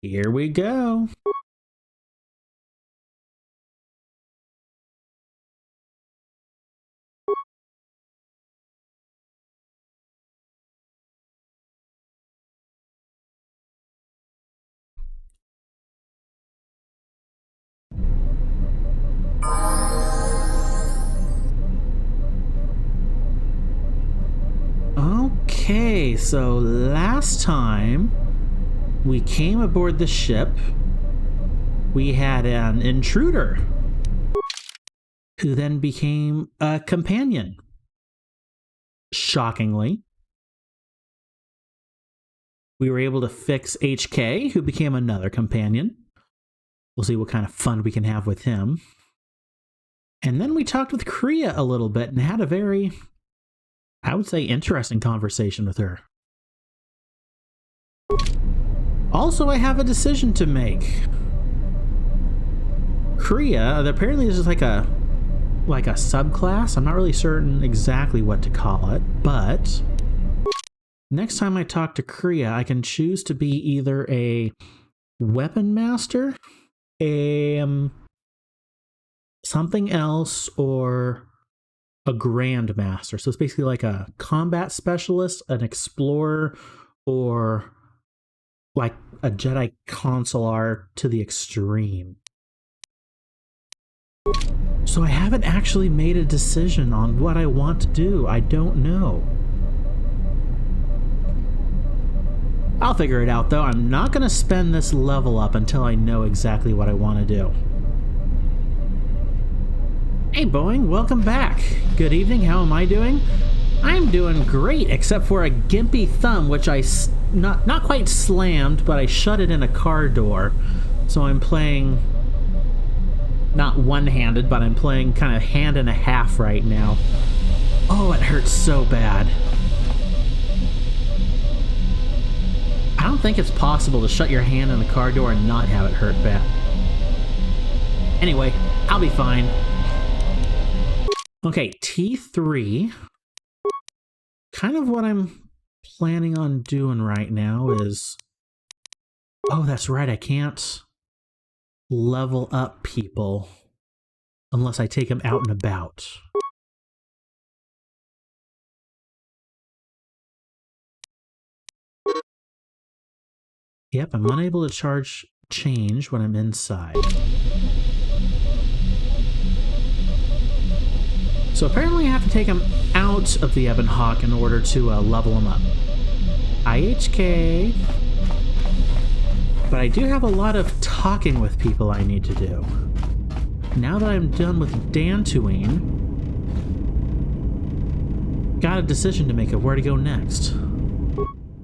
Here we go. Okay, so last time we came aboard the ship, we had an intruder who then became a companion. Shockingly. We were able to fix HK, who became another companion. We'll see what kind of fun we can have with him. And then we talked with Karaeous a little bit and had a very, I would say, interesting conversation with her. Also, I have a decision to make. Karaeous, apparently this is like a subclass. I'm not really certain exactly what to call it, but next time I talk to Karaeous, I can choose to be either a weapon master, something else, or a grandmaster. So it's basically like a combat specialist, an explorer, or like a Jedi consular to the extreme. So I haven't actually made a decision on what I want to do. I don't know. I'll figure it out though. I'm not going to spend this level up until I know exactly what I want to do. Hey Boeing, welcome back. Good evening, how am I doing? I'm doing great, except for a gimpy thumb, which I not quite slammed, but I shut it in a car door. So I'm playing, not one-handed, but I'm playing kind of hand and a half right now. Oh, it hurts so bad. I don't think it's possible to shut your hand in a car door and not have it hurt bad. Anyway, I'll be fine. Okay, T3. Kind of what I'm planning on doing right now is... Oh, that's right, I can't level up people unless I take them out and about. Yep, I'm unable to charge change when I'm inside. So apparently I have to take him out of the Ebon Hawk in order to level him up. IHK. But I do have a lot of talking with people I need to do. Now that I'm done with Dantooine, got a decision to make of where to go next.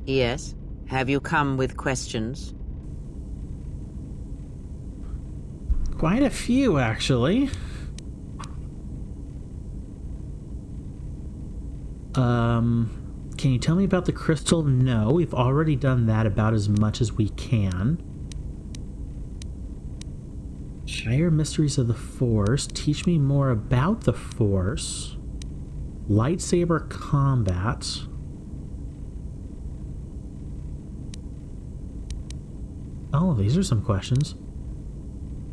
Yes? Have you come with questions? Quite a few, actually. Can you tell me about the crystal? No, we've already done that about as much as we can. Higher mysteries of the Force. Teach me more about the Force. Lightsaber combat. Oh, these are some questions.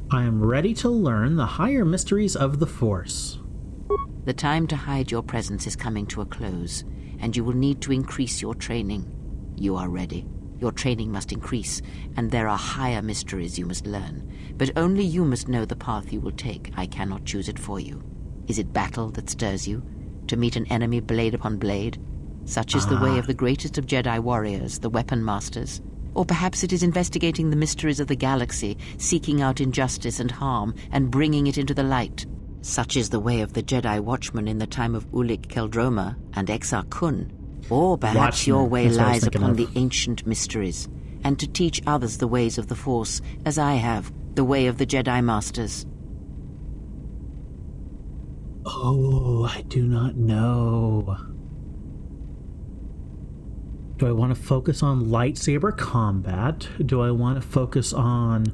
I am ready to learn the higher mysteries of the Force. The time to hide your presence is coming to a close, and you will need to increase your training. You are ready. Your training must increase, and there are higher mysteries you must learn. But only you must know the path you will take. I cannot choose it for you. Is it battle that stirs you? To meet an enemy blade upon blade? Such is the way of the greatest of Jedi warriors, the weapon masters. Or perhaps it is investigating the mysteries of the galaxy, seeking out injustice and harm, and bringing it into the light. Such is the way of the Jedi Watchman in the time of Ulic Qel-Droma and Exar Kun. Or perhaps your way lies upon the ancient mysteries, and to teach others the ways of the Force, as I have, the way of the Jedi Masters. Oh, I do not know. Do I want to focus on lightsaber combat? Do I want to focus on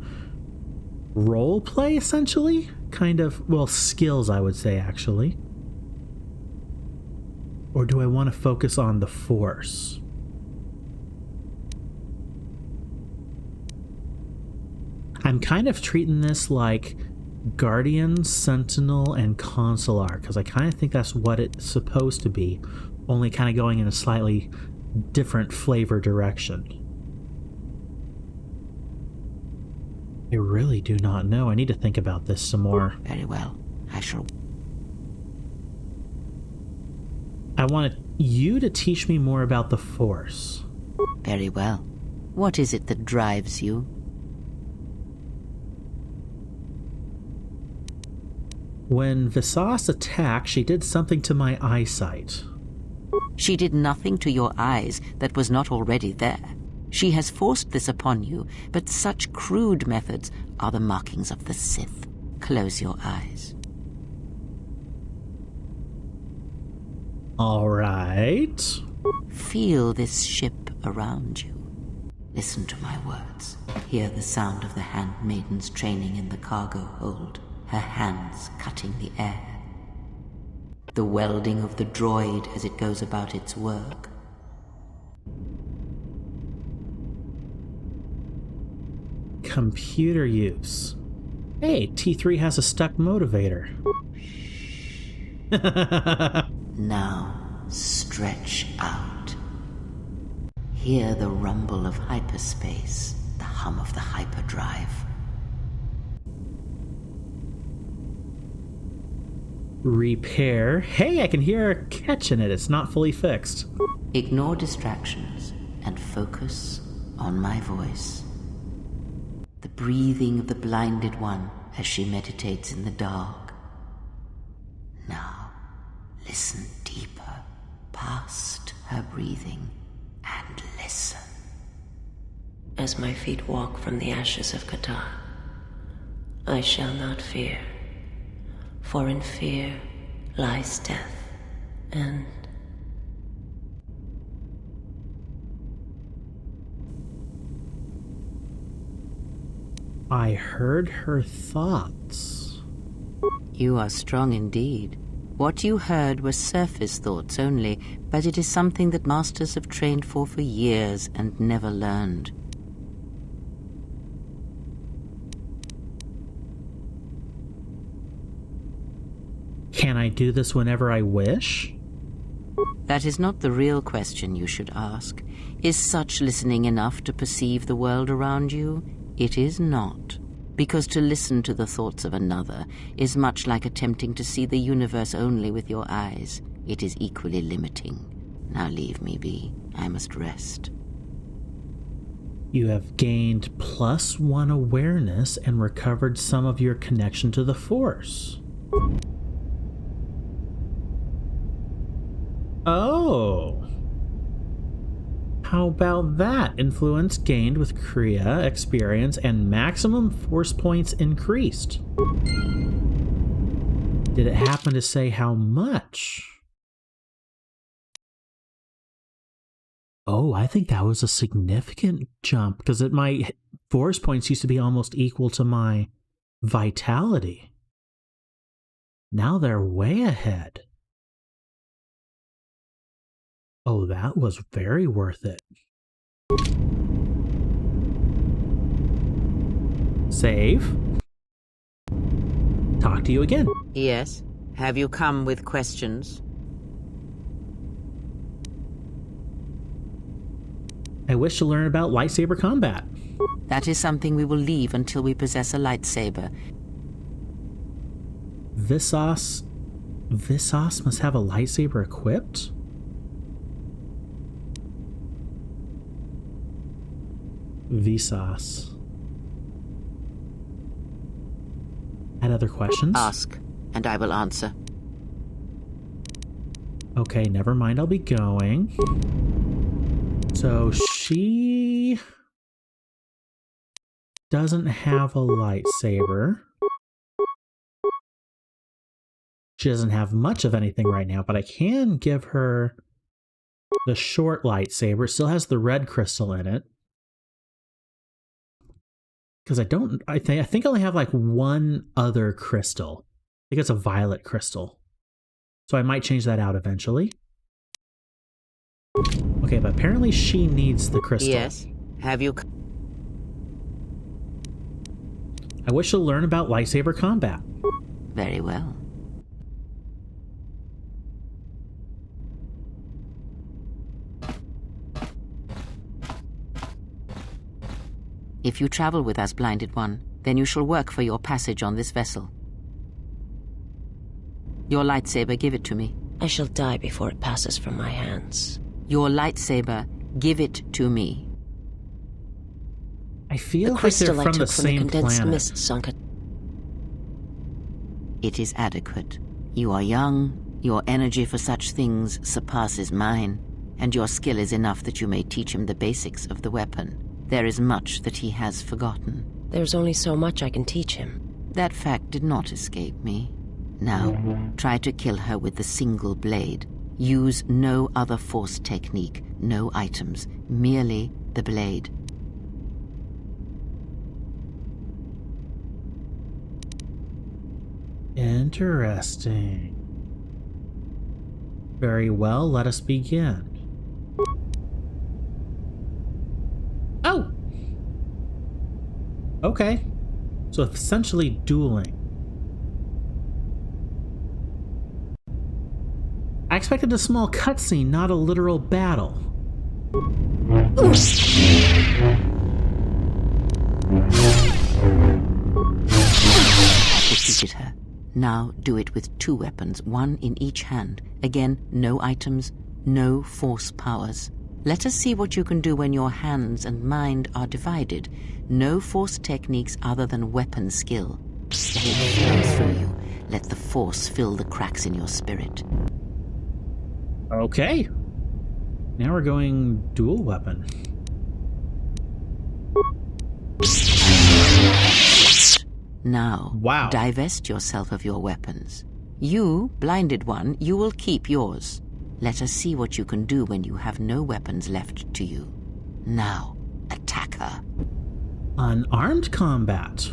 roleplay, essentially? Kind of, well, skills, I would say, actually. Or do I want to focus on the Force? I'm kind of treating this like Guardian, Sentinel, and Consular, because I kind of think that's what it's supposed to be, only kind of going in a slightly different flavor direction. I really do not know. I need to think about this some more. Very well. I shall. I want you to teach me more about the Force. Very well. What is it that drives you? When Visas attacked, she did something to my eyesight. She did nothing to your eyes that was not already there. She has forced this upon you, but such crude methods are the markings of the Sith. Close your eyes. All right. Feel this ship around you. Listen to my words. Hear the sound of the handmaiden's training in the cargo hold, her hands cutting the air. The welding of the droid as it goes about its work. Computer use. Hey, T3 has a stuck motivator. Now, stretch out. Hear the rumble of hyperspace, the hum of the hyperdrive. Repair. Hey, I can hear a catch in it. It's not fully fixed. Ignore distractions and focus on my voice. The breathing of the blinded one as she meditates in the dark. Now, listen deeper, past her breathing, and listen. As my feet walk from the ashes of Qatar, I shall not fear, for in fear lies death, and I heard her thoughts. You are strong indeed. What you heard were surface thoughts only, but it is something that masters have trained for years and never learned. Can I do this whenever I wish? That is not the real question you should ask. Is such listening enough to perceive the world around you? It is not. Because to listen to the thoughts of another is much like attempting to see the universe only with your eyes. It is equally limiting. Now leave me be. I must rest. You have gained +1 awareness and recovered some of your connection to the Force. Oh. How about that? Influence gained with Kriya experience and maximum Force points increased. Did it happen to say how much? Oh, I think that was a significant jump because my Force points used to be almost equal to my vitality. Now they're way ahead. Oh, that was very worth it. Save. Talk to you again. Yes? Have you come with questions? I wish to learn about lightsaber combat. That is something we will leave until we possess a lightsaber. Visas must have a lightsaber equipped? Visas. Had other questions? Ask, and I will answer. Okay, never mind, I'll be going. So she doesn't have a lightsaber. She doesn't have much of anything right now, but I can give her the short lightsaber. It still has the red crystal in it. Because I think I only have like one other crystal. I think it's a violet crystal. So I might change that out eventually. Okay, but apparently she needs the crystal. Yes. Have you... I wish to learn about lightsaber combat. Very well. If you travel with us, Blinded One, then you shall work for your passage on this vessel. Your lightsaber, give it to me. I shall die before it passes from my hands. Your lightsaber, give it to me. I feel The like they're crystal I from took the from the same condensed planet. mist sunk at... It is adequate. You are young, your energy for such things surpasses mine, and your skill is enough that you may teach him the basics of the weapon. There is much that he has forgotten. There's only so much I can teach him. That fact did not escape me. Now, try to kill her with the single blade. Use no other force technique, no items, merely the blade. Interesting. Very well, let us begin. Oh! Okay. So essentially dueling. I expected a small cutscene, not a literal battle. Defeated her. Now do it with 2 weapons, 1 in each hand. Again, no items, no force powers. Let us see what you can do when your hands and mind are divided. No force techniques other than weapon skill. Let it flow through you. Let the force fill the cracks in your spirit. Okay. Now we're going dual weapon. Now, Wow. divest yourself of your weapons. You, Blinded One, you will keep yours. Let us see what you can do when you have no weapons left to you. Now, attack her. Unarmed combat.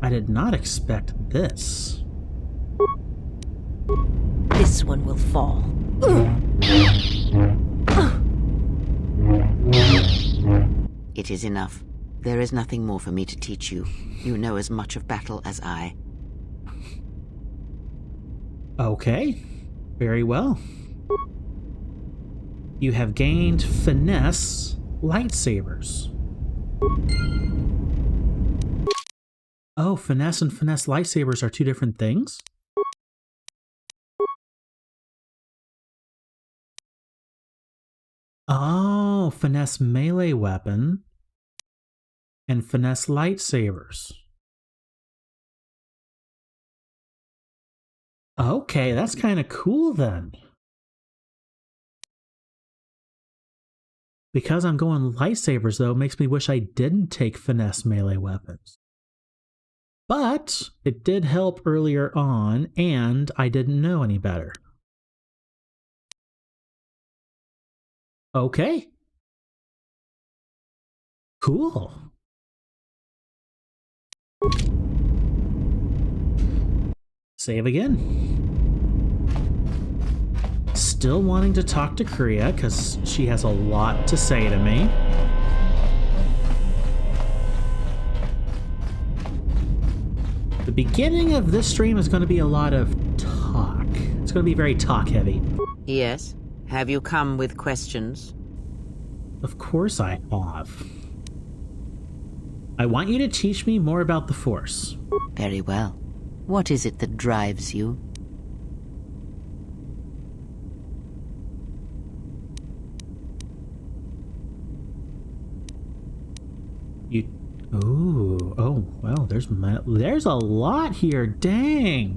I did not expect this. This one will fall. It is enough. There is nothing more for me to teach you. You know as much of battle as I. Okay. Very well. You have gained finesse lightsabers. Oh, finesse and finesse lightsabers are 2 different things? Oh, finesse melee weapon and finesse lightsabers. Okay, that's kind of cool then. Because I'm going lightsabers, though, makes me wish I didn't take finesse melee weapons. But it did help earlier on, and I didn't know any better. Okay. Cool. Save again. Still wanting to talk to Karaeous because she has a lot to say to me. The beginning of this stream is going to be a lot of talk. It's going to be very talk heavy. Yes? Have you come with questions? Of course I have. I want you to teach me more about the Force. Very well. What is it that drives you? Ooh, oh, well, there's a lot here, dang.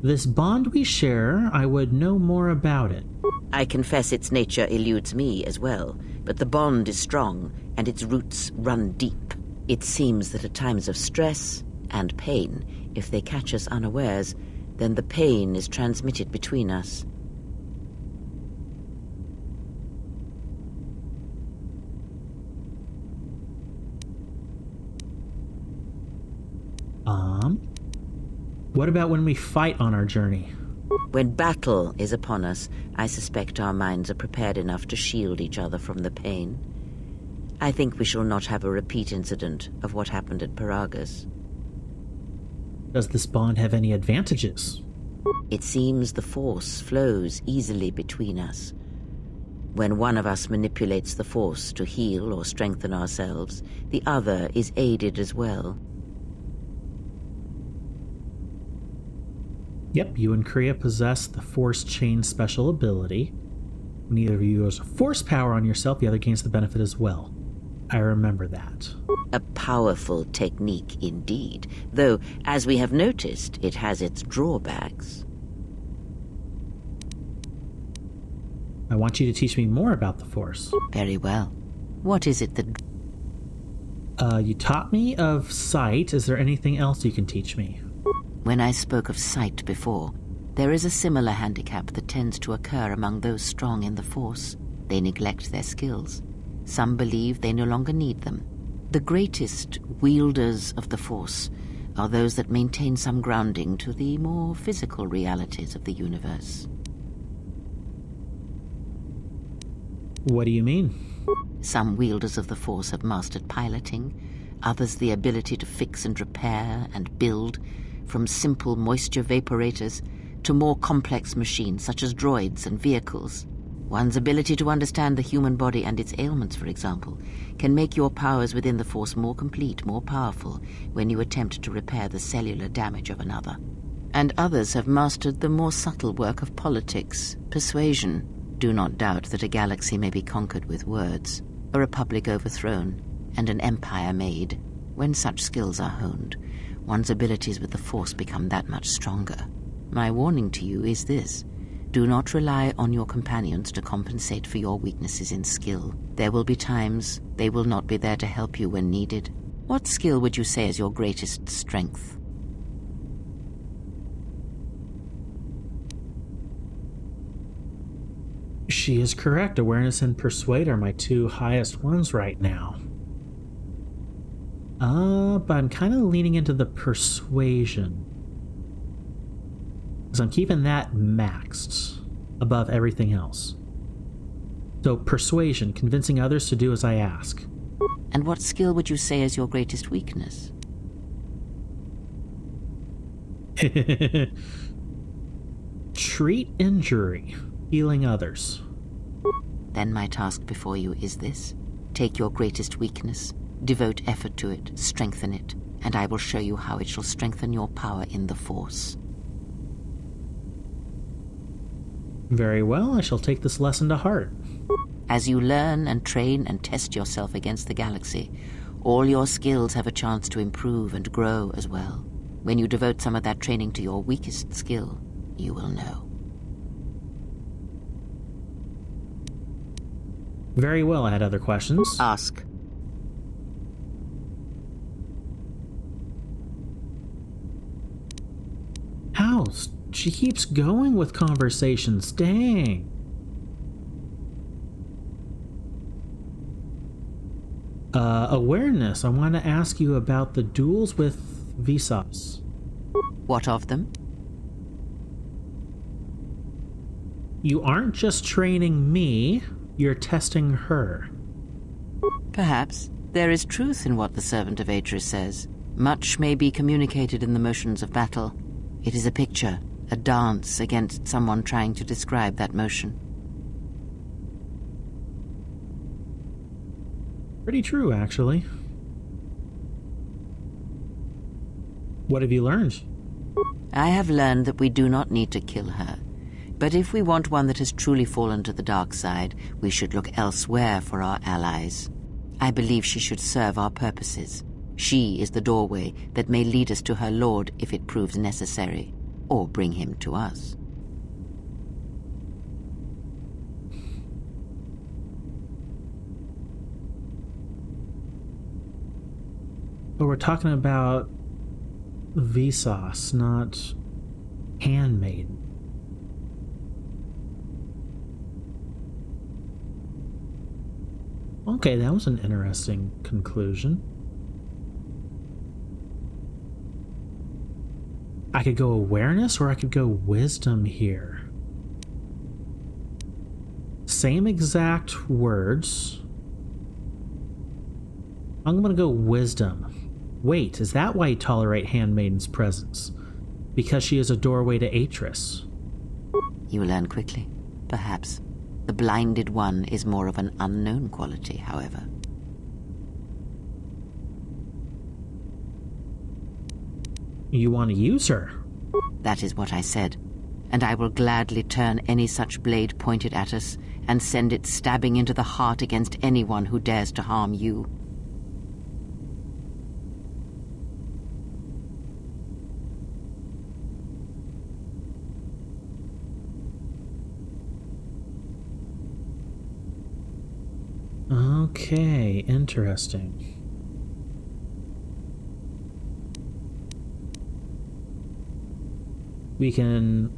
This bond we share, I would know more about it. I confess its nature eludes me as well, but the bond is strong, and its roots run deep. It seems that at times of stress and pain, if they catch us unawares, then the pain is transmitted between us. What about when we fight on our journey? When battle is upon us, I suspect our minds are prepared enough to shield each other from the pain. I think we shall not have a repeat incident of what happened at Karaeous. Does this bond have any advantages? It seems the force flows easily between us. When one of us manipulates the force to heal or strengthen ourselves, the other is aided as well. Yep, you and Kriya possess the Force Chain special ability. When either of you uses force power on yourself, the other gains the benefit as well. I remember that. A powerful technique indeed, though, as we have noticed, it has its drawbacks. I want you to teach me more about the Force. Very well. What is it that... You taught me of sight. Is there anything else you can teach me? When I spoke of sight before, there is a similar handicap that tends to occur among those strong in the Force. They neglect their skills. Some believe they no longer need them. The greatest wielders of the Force are those that maintain some grounding to the more physical realities of the universe. What do you mean? Some wielders of the Force have mastered piloting, others the ability to fix and repair and build, from simple moisture vaporators to more complex machines such as droids and vehicles. One's ability to understand the human body and its ailments, for example, can make your powers within the Force more complete, more powerful, when you attempt to repair the cellular damage of another. And others have mastered the more subtle work of politics, persuasion. Do not doubt that a galaxy may be conquered with words, a republic overthrown, and an empire made. When such skills are honed, one's abilities with the Force become that much stronger. My warning to you is this: do not rely on your companions to compensate for your weaknesses in skill. There will be times they will not be there to help you when needed. What skill would you say is your greatest strength? She is correct. Awareness and Persuade are my two highest ones right now. But I'm kind of leaning into the Persuasion. Because I'm keeping that maxed above everything else. So Persuasion, convincing others to do as I ask. And what skill would you say is your greatest weakness? Treat injury, healing others. Then my task before you is this: take your greatest weakness, devote effort to it, strengthen it, and I will show you how it shall strengthen your power in the Force. Very well, I shall take this lesson to heart. As you learn and train and test yourself against the galaxy, all your skills have a chance to improve and grow as well. When you devote some of that training to your weakest skill, you will know. Very well, I had other questions. Ask. House, she keeps going with conversations, dang. Awareness, I want to ask you about the duels with Vsauce. What of them? You aren't just training me, you're testing her. Perhaps. There is truth in what the servant of Atris says. Much may be communicated in the motions of battle. It is a picture, a dance against someone trying to describe that motion. Pretty true, actually. What have you learned? I have learned that we do not need to kill her. But if we want one that has truly fallen to the dark side, we should look elsewhere for our allies. I believe she should serve our purposes. She is the doorway that may lead us to her lord if it proves necessary, or bring him to us. But we're talking about Vsauce, not Handmaid. Okay, that was an interesting conclusion. I could go awareness or I could go wisdom here. Same exact words. I'm gonna go wisdom. Wait, is that why you tolerate Handmaiden's presence? Because she is a doorway to Atris. You learn quickly, perhaps. The blinded one is more of an unknown quality, however. You want to use her? That is what I said, and I will gladly turn any such blade pointed at us and send it stabbing into the heart against anyone who dares to harm you. Okay, interesting. We can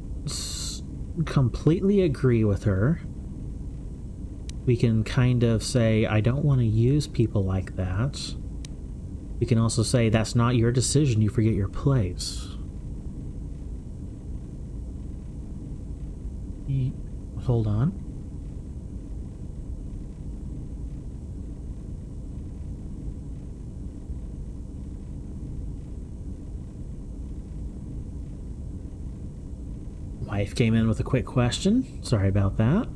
completely agree with her. We can kind of say, I don't want to use people like that. We can also say, that's not your decision, you forget your place. Hold on. Wife came in with a quick question. Sorry about that.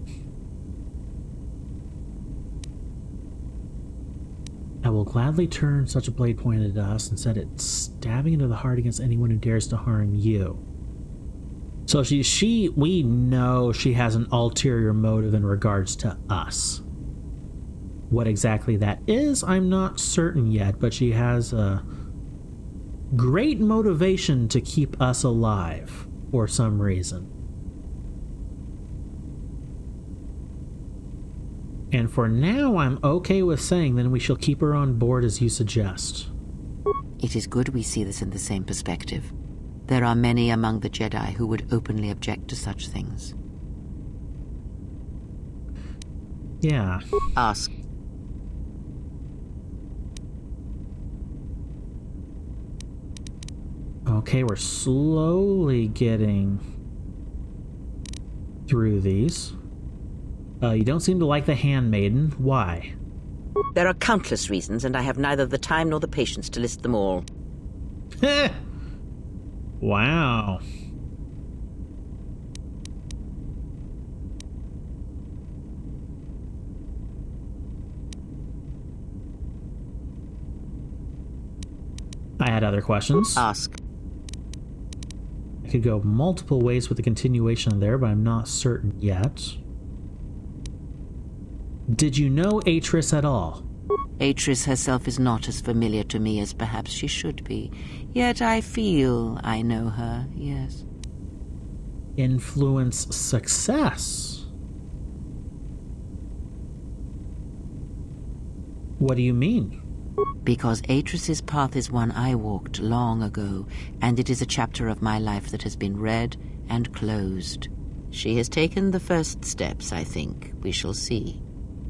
I will gladly turn such a blade pointed at us and set it stabbing into the heart against anyone who dares to harm you. So we know she has an ulterior motive in regards to us. What exactly that is, I'm not certain yet, but she has a great motivation to keep us alive for some reason. And for now, I'm okay with saying then we shall keep her on board as you suggest. It is good we see this in the same perspective. There are many among the Jedi who would openly object to such things. Yeah. Ask. Okay, we're slowly getting through these. You don't seem to like the Handmaiden. Why? There are countless reasons, and I have neither the time nor the patience to list them all. Wow. I had other questions. Ask. I could go multiple ways with the continuation there, but I'm not certain yet. Did you know Atris at all? Atris herself is not as familiar to me as perhaps she should be. Yet I feel I know her, yes. Influence success? What do you mean? Because Atris's path is one I walked long ago, and it is a chapter of my life that has been read and closed. She has taken the first steps, I think. We shall see.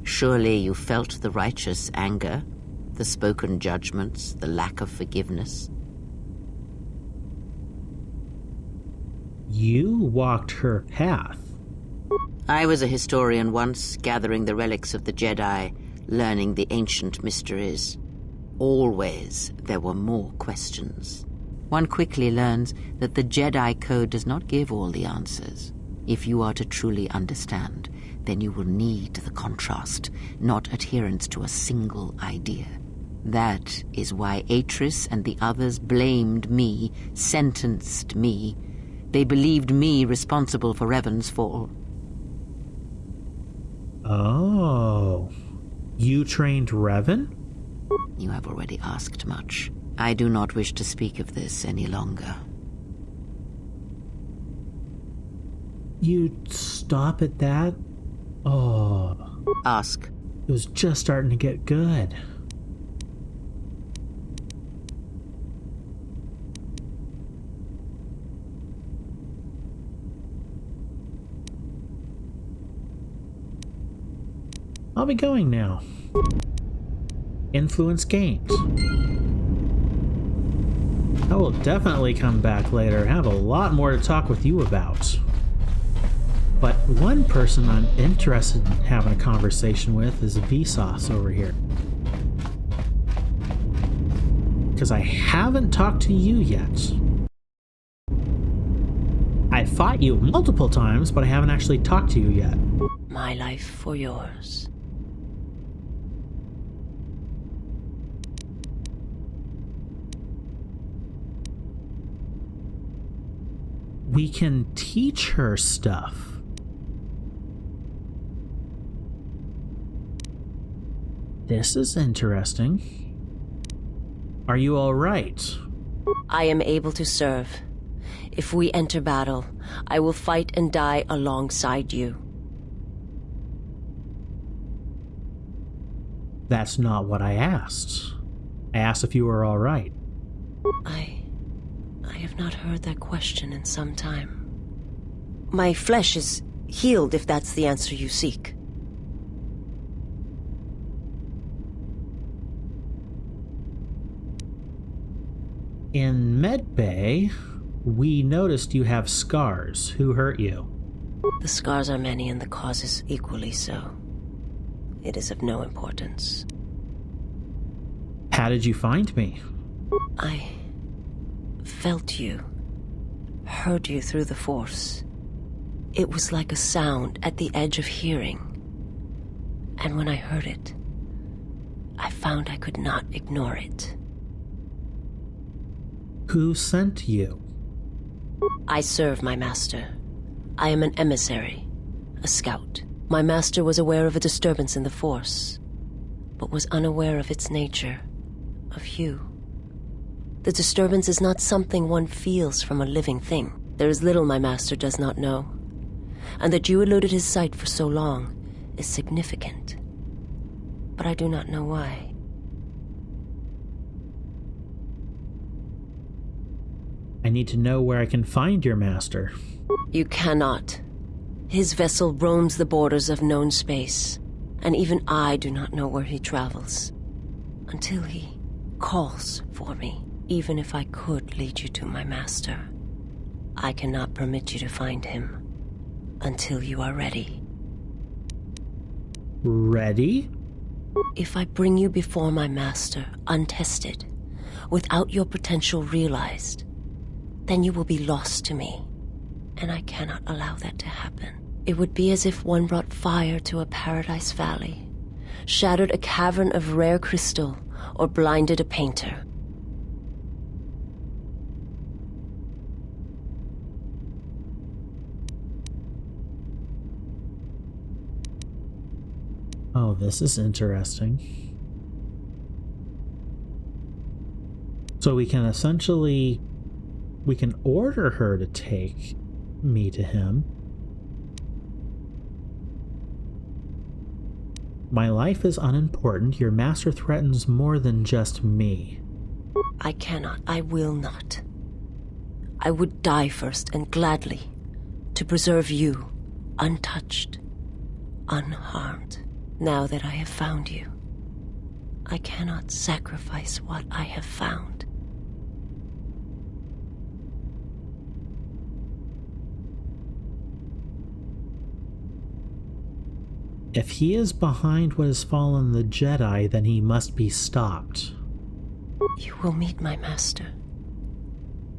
Surely you felt the righteous anger, the spoken judgments, the lack of forgiveness. You walked her path. I was a historian once, gathering the relics of the Jedi, learning the ancient mysteries. Always there were more questions. One quickly learns that the Jedi Code does not give all the answers. If you are to truly understand, then you will need the contrast, not adherence to a single idea. That is why Atris and the others blamed me, sentenced me. They believed me responsible for Revan's fall. Oh. You trained Revan? You have already asked much. I do not wish to speak of this any longer. You'd stop at that? Oh. Ask. It was just starting to get good. I'll be going now. Influence gained. I will definitely come back later. I have a lot more to talk with you about. But one person I'm interested in having a conversation with is Vsauce over here. Because I haven't talked to you yet. I fought you multiple times, but I haven't actually talked to you yet. My life for yours. We can teach her stuff. This is interesting. Are you all right? I am able to serve. If we enter battle, I will fight and die alongside you. That's not what I asked. I asked if you were all right. I have not heard that question in some time. My flesh is healed, if that's the answer you seek. In Medbay, we noticed you have scars. Who hurt you? The scars are many and the causes equally so. It is of no importance. How did you find me? I felt you, heard you through the Force. It was like a sound at the edge of hearing. And when I heard it, I found I could not ignore it. Who sent you? I serve my master. I am an emissary, a scout. My master was aware of a disturbance in the Force, but was unaware of its nature, of you. The disturbance is not something one feels from a living thing. There is little my master does not know, and that you eluded his sight for so long is significant. But I do not know why. I need to know where I can find your master. You cannot. His vessel roams the borders of known space, and even I do not know where he travels. Until he calls for me. Even if I could lead you to my master, I cannot permit you to find him until you are ready. Ready? If I bring you before my master untested, without your potential realized, then you will be lost to me, and I cannot allow that to happen. It would be as if one brought fire to a paradise valley, shattered a cavern of rare crystal, or blinded a painter. Oh, this is interesting. So we can essentially... we can order her to take me to him. My life is unimportant. Your master threatens more than just me. I cannot. I will not. I would die first, and gladly, to preserve you, untouched, unharmed. Now that I have found you, I cannot sacrifice what I have found. If he is behind what has fallen the Jedi, then he must be stopped. You will meet my master.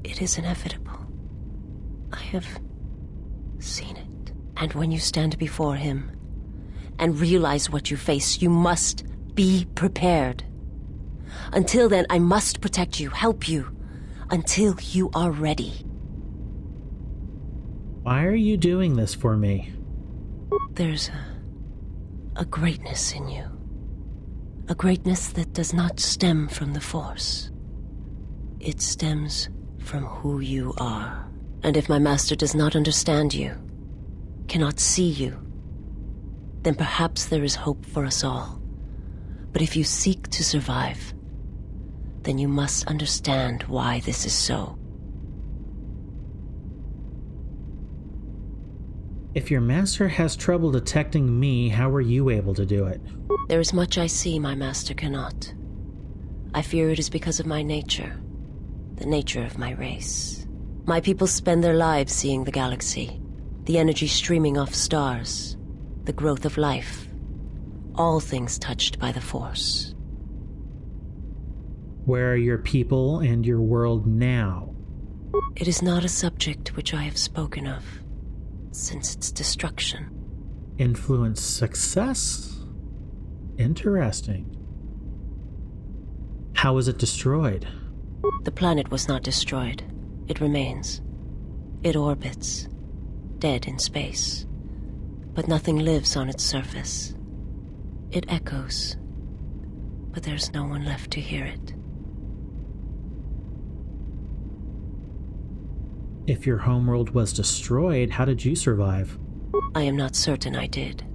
It is inevitable. I have seen it. And when you stand before him and realize what you face, you must be prepared. Until then, I must protect you, help you, until you are ready. Why are you doing this for me? There's a greatness in you. A greatness that does not stem from the Force. It stems from who you are. And if my master does not understand you, cannot see you, then perhaps there is hope for us all. But if you seek to survive, then you must understand why this is so. If your master has trouble detecting me, how were you able to do it? There is much I see my master cannot. I fear it is because of my nature. the nature of my race. My people spend their lives seeing the galaxy, the energy streaming off stars, the growth of life, all things touched by the Force. Where are your people and your world now? It is not a subject which I have spoken of since its destruction. Influence success? Interesting. How was it destroyed? The planet was not destroyed. It remains. It orbits, dead in space. But nothing lives on its surface. It echoes, but there's no one left to hear it. If your homeworld was destroyed, how did you survive? I am not certain I did.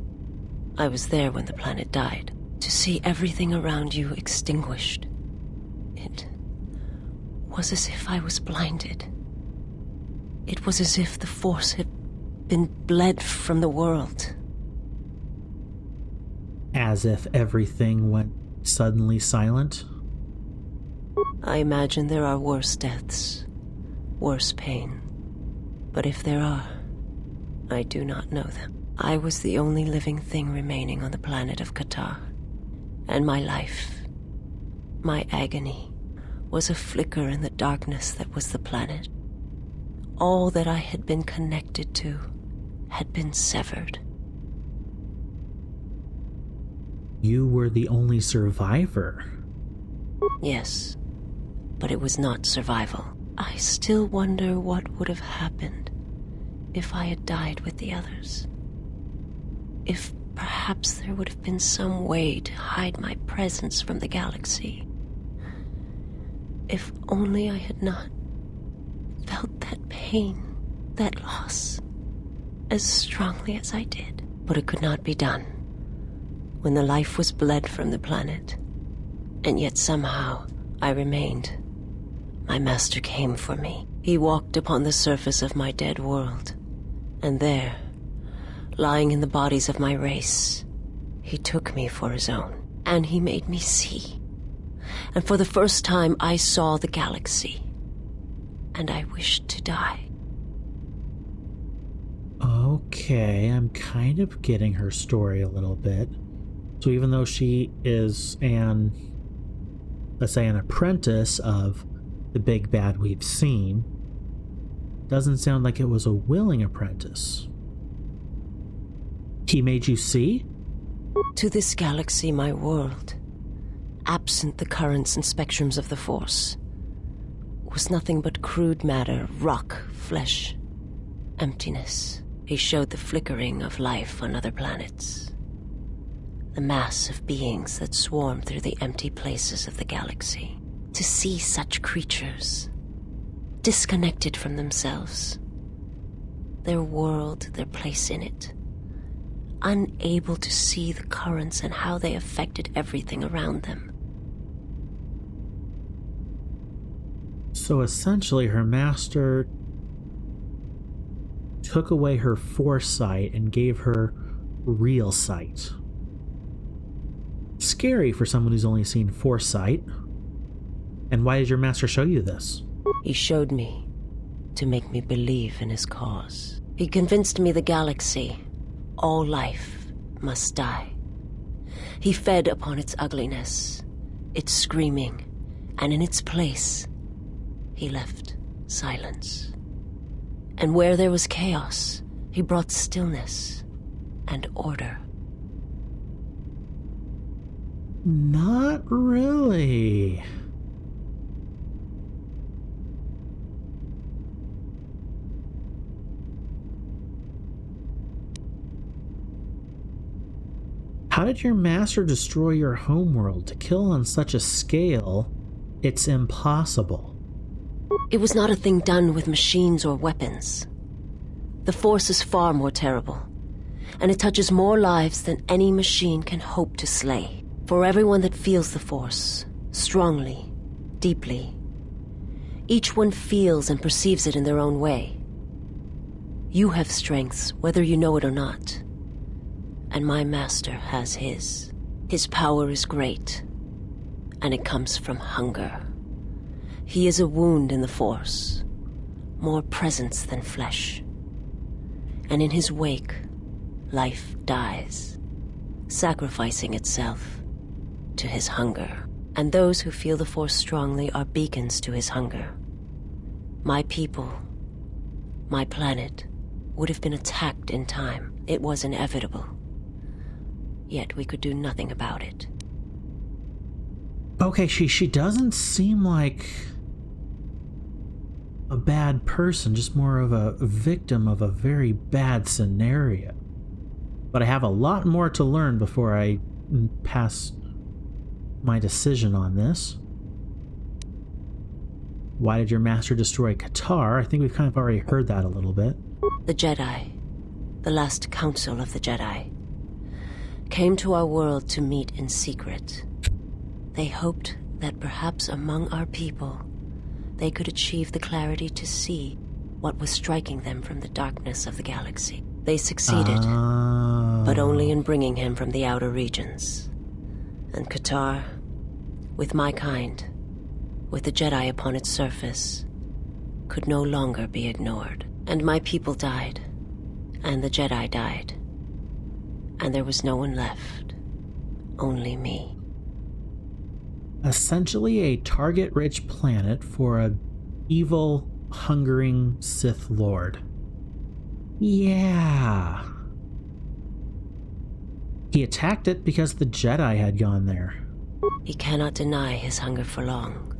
I was there when the planet died. To see everything around you extinguished. It was as if I was blinded. It was as if the Force had been bled from the world. As if everything went suddenly silent? I imagine there are worse deaths, worse pain. But if there are, I do not know them. I was the only living thing remaining on the planet of Qatar. And my life, my agony, was a flicker in the darkness that was the planet. All that I had been connected to had been severed. You were the only survivor. Yes, but it was not survival. I still wonder what would have happened if I had died with the others. If perhaps there would have been some way to hide my presence from the galaxy. If only I had not felt that pain, that loss, as strongly as I did. But it could not be done. When the life was bled from the planet, and yet somehow I remained. My master came for me. He walked upon the surface of my dead world, and there, lying in the bodies of my race, he took me for his own, and he made me see. And for the first time I saw the galaxy, and I wished to die. Okay, I'm kind of getting her story a little bit. So even though she is let's say an apprentice of the big bad we've seen, doesn't sound like it was a willing apprentice. He made you see? To this galaxy, my world, absent the currents and spectrums of the Force, was nothing but crude matter, rock, flesh, emptiness. He showed the flickering of life on other planets. The mass of beings that swarm through the empty places of the galaxy. To see such creatures, disconnected from themselves, their world, their place in it, unable to see the currents and how they affected everything around them. So essentially her master took away her foresight and gave her real sight. Scary for someone who's only seen foresight. And why did your master show you this? He showed me to make me believe in his cause. He convinced me the galaxy, all life, must die. He fed upon its ugliness, its screaming, and in its place, he left silence. And where there was chaos, he brought stillness and order. Not really. How did your master destroy your homeworld? To kill on such a scale, it's impossible. It was not a thing done with machines or weapons. The Force is far more terrible, and it touches more lives than any machine can hope to slay. For everyone that feels the Force, strongly, deeply, each one feels and perceives it in their own way. You have strengths, whether you know it or not. And my master has his. His power is great, and it comes from hunger. He is a wound in the Force, more presence than flesh. And in his wake, life dies, sacrificing itself to his hunger. And those who feel the Force strongly are beacons to his hunger. My people, my planet, would have been attacked in time. It was inevitable. Yet we could do nothing about it. Okay, she doesn't seem like a bad person, just more of a victim of a very bad scenario. But I have a lot more to learn before I pass my decision on this. Why did your master destroy Qatar? I think we've kind of already heard that a little bit. The Jedi, the last council of the Jedi, came to our world to meet in secret. They hoped that perhaps among our people, they could achieve the clarity to see what was striking them from the darkness of the galaxy. They succeeded, but only in bringing him from the outer regions. And Qatar, with my kind, with the Jedi upon its surface, could no longer be ignored. And my people died, and the Jedi died. And there was no one left, only me. Essentially a target-rich planet for a evil, hungering Sith Lord. Yeah. He attacked it because the Jedi had gone there. He cannot deny his hunger for long.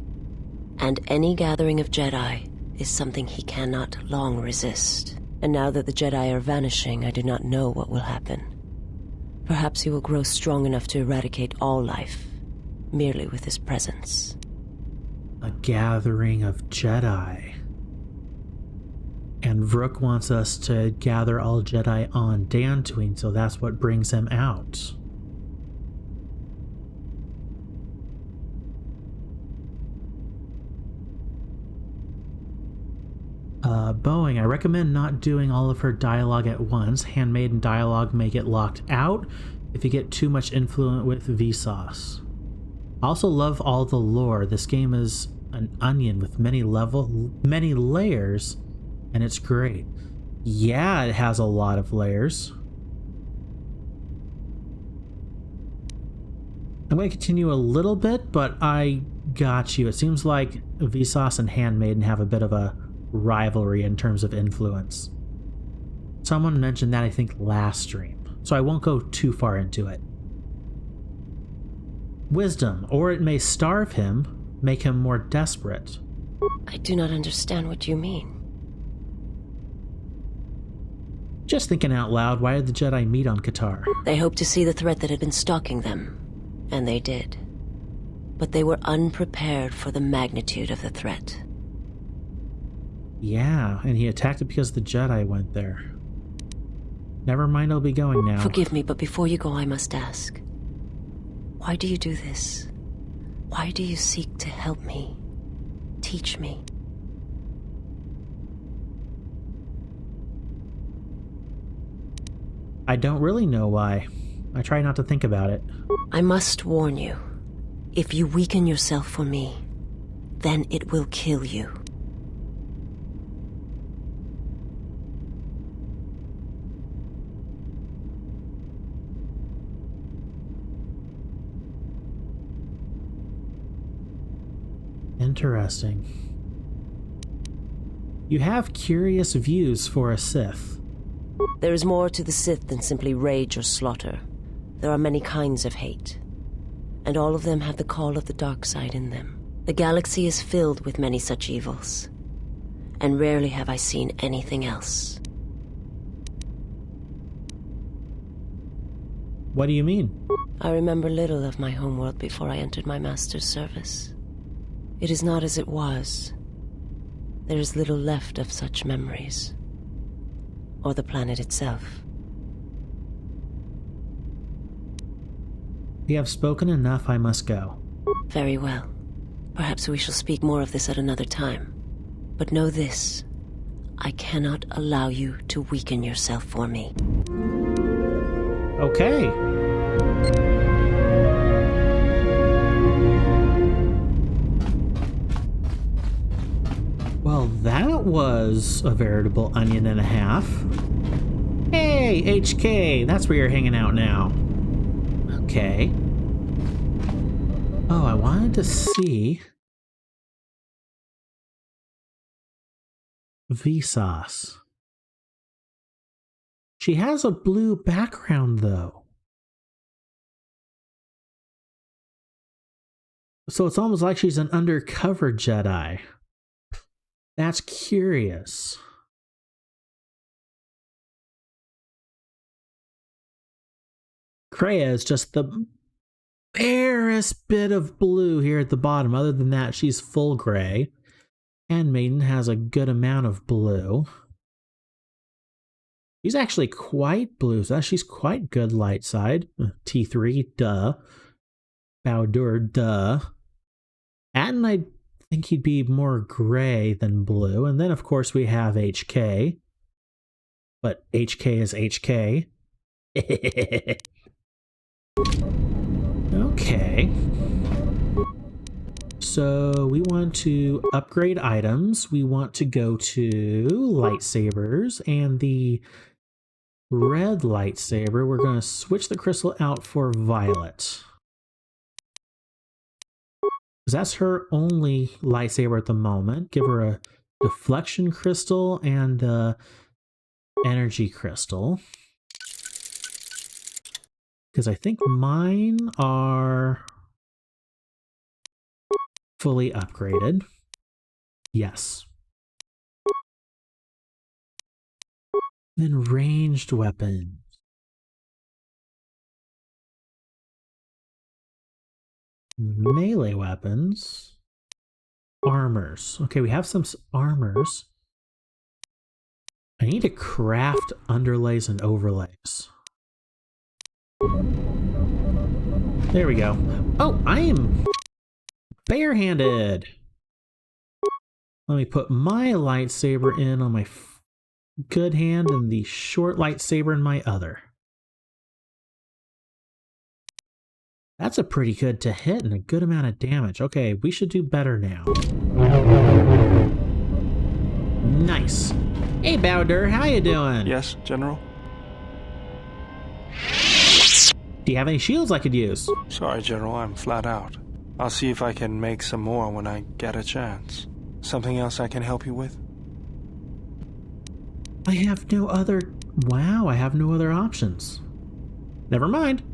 And any gathering of Jedi is something he cannot long resist. And now that the Jedi are vanishing, I do not know what will happen. Perhaps he will grow strong enough to eradicate all life, merely with his presence. A gathering of Jedi. And Vrook wants us to gather all Jedi on Dantooine, so that's what brings him out. Boeing, I recommend not doing all of her dialogue at once. Handmaiden dialogue may get locked out if you get too much influence with Vsauce. I also love all the lore. This game is an onion with many layers, and it's great. Yeah, it has a lot of layers. I'm going to continue a little bit, but I got you. It seems like Vsauce and Handmaiden have a bit of a rivalry in terms of influence. Someone mentioned that, I think, last stream, so I won't go too far into it. Wisdom, or it may starve him, make him more desperate. I do not understand what you mean. Just thinking out loud, why did the Jedi meet on Qatar? They hoped to see the threat that had been stalking them, and they did. But they were unprepared for the magnitude of the threat. Yeah, and he attacked it because the Jedi went there. Never mind, I'll be going now. Forgive me, but before you go, I must ask. Why do you do this? Why do you seek to help me? Teach me. I don't really know why. I try not to think about it. I must warn you. If you weaken yourself for me, then it will kill you. Interesting. You have curious views for a Sith. There is more to the Sith than simply rage or slaughter. There are many kinds of hate, and all of them have the call of the dark side in them. The galaxy is filled with many such evils, and rarely have I seen anything else. What do you mean? I remember little of my homeworld before I entered my master's service. It is not as it was. There is little left of such memories, or the planet itself. You have spoken enough, I must go. Very well. Perhaps we shall speak more of this at another time. But know this, I cannot allow you to weaken yourself for me. Okay. Well, that was a veritable onion and a half. Hey, HK, that's where you're hanging out now. Okay. Oh, I wanted to see Vsauce. She has a blue background, though. So it's almost like she's an undercover Jedi. That's curious. Karaeous is just the barest bit of blue here at the bottom. Other than that, she's full gray. Handmaiden has a good amount of blue. She's actually quite blue, so she's quite good light side. T3, duh. Bowdur, duh. Atten, I think he'd be more gray than blue. And then, of course, we have HK. But HK is HK. Okay. So we want to upgrade items. We want to go to lightsabers, and the red lightsaber, we're going to switch the crystal out for violet. Because that's her only lightsaber at the moment. Give her a deflection crystal and a energy crystal. Because I think mine are fully upgraded. Yes. Then ranged weapons. Melee weapons. Armors. Okay, we have some armors. I need to craft underlays and overlays. There we go. Oh, I am barehanded. Let me put my lightsaber in on my good hand and the short lightsaber in my other. That's a pretty good to hit and a good amount of damage. Okay, we should do better now. Nice. Hey, Bowdur, how you doing? Yes, General? Do you have any shields I could use? Sorry, General, I'm flat out. I'll see if I can make some more when I get a chance. Something else I can help you with? I have no other... Wow, I have no other options. Never mind.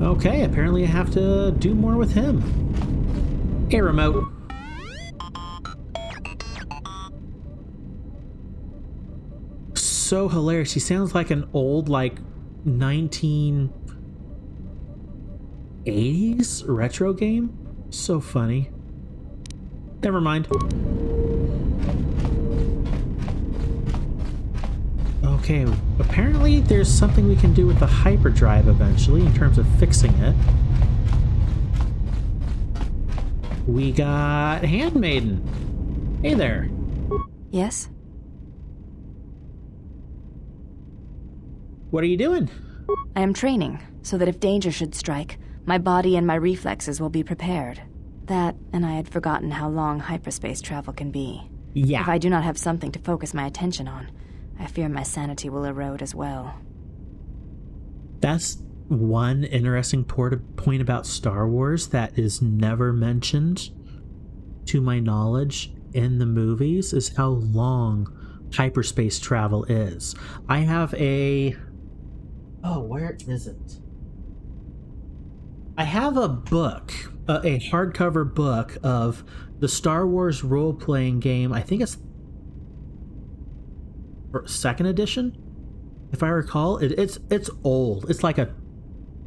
Okay, apparently I have to do more with him. Hey, remote. So hilarious. He sounds like an old, like, 1980s retro game. So funny. Never mind. Okay, apparently there's something we can do with the hyperdrive eventually in terms of fixing it. We got Handmaiden. Hey there. Yes? What are you doing? I am training, so that if danger should strike, my body and my reflexes will be prepared. That, and I had forgotten how long hyperspace travel can be. Yeah. If I do not have something to focus my attention on, I fear my sanity will erode as well. That's one interesting point about Star Wars that is never mentioned, to my knowledge, in the movies, is how long hyperspace travel is. I have a... Oh, where is it? I have a book, a hardcover book of the Star Wars role-playing game. I think it's second edition, if I recall. It's old. It's like a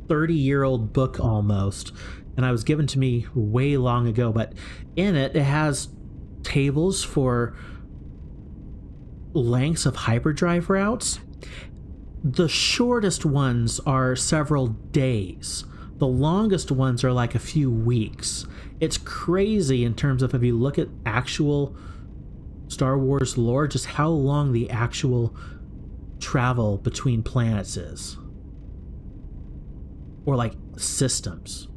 30-year-old book almost, and it was given to me way long ago. But in it has tables for lengths of hyperdrive routes. The shortest ones are several days. The longest ones are like a few weeks. It's crazy in terms of, if you look at actual Star Wars lore, just how long the actual travel between planets is. Or like systems.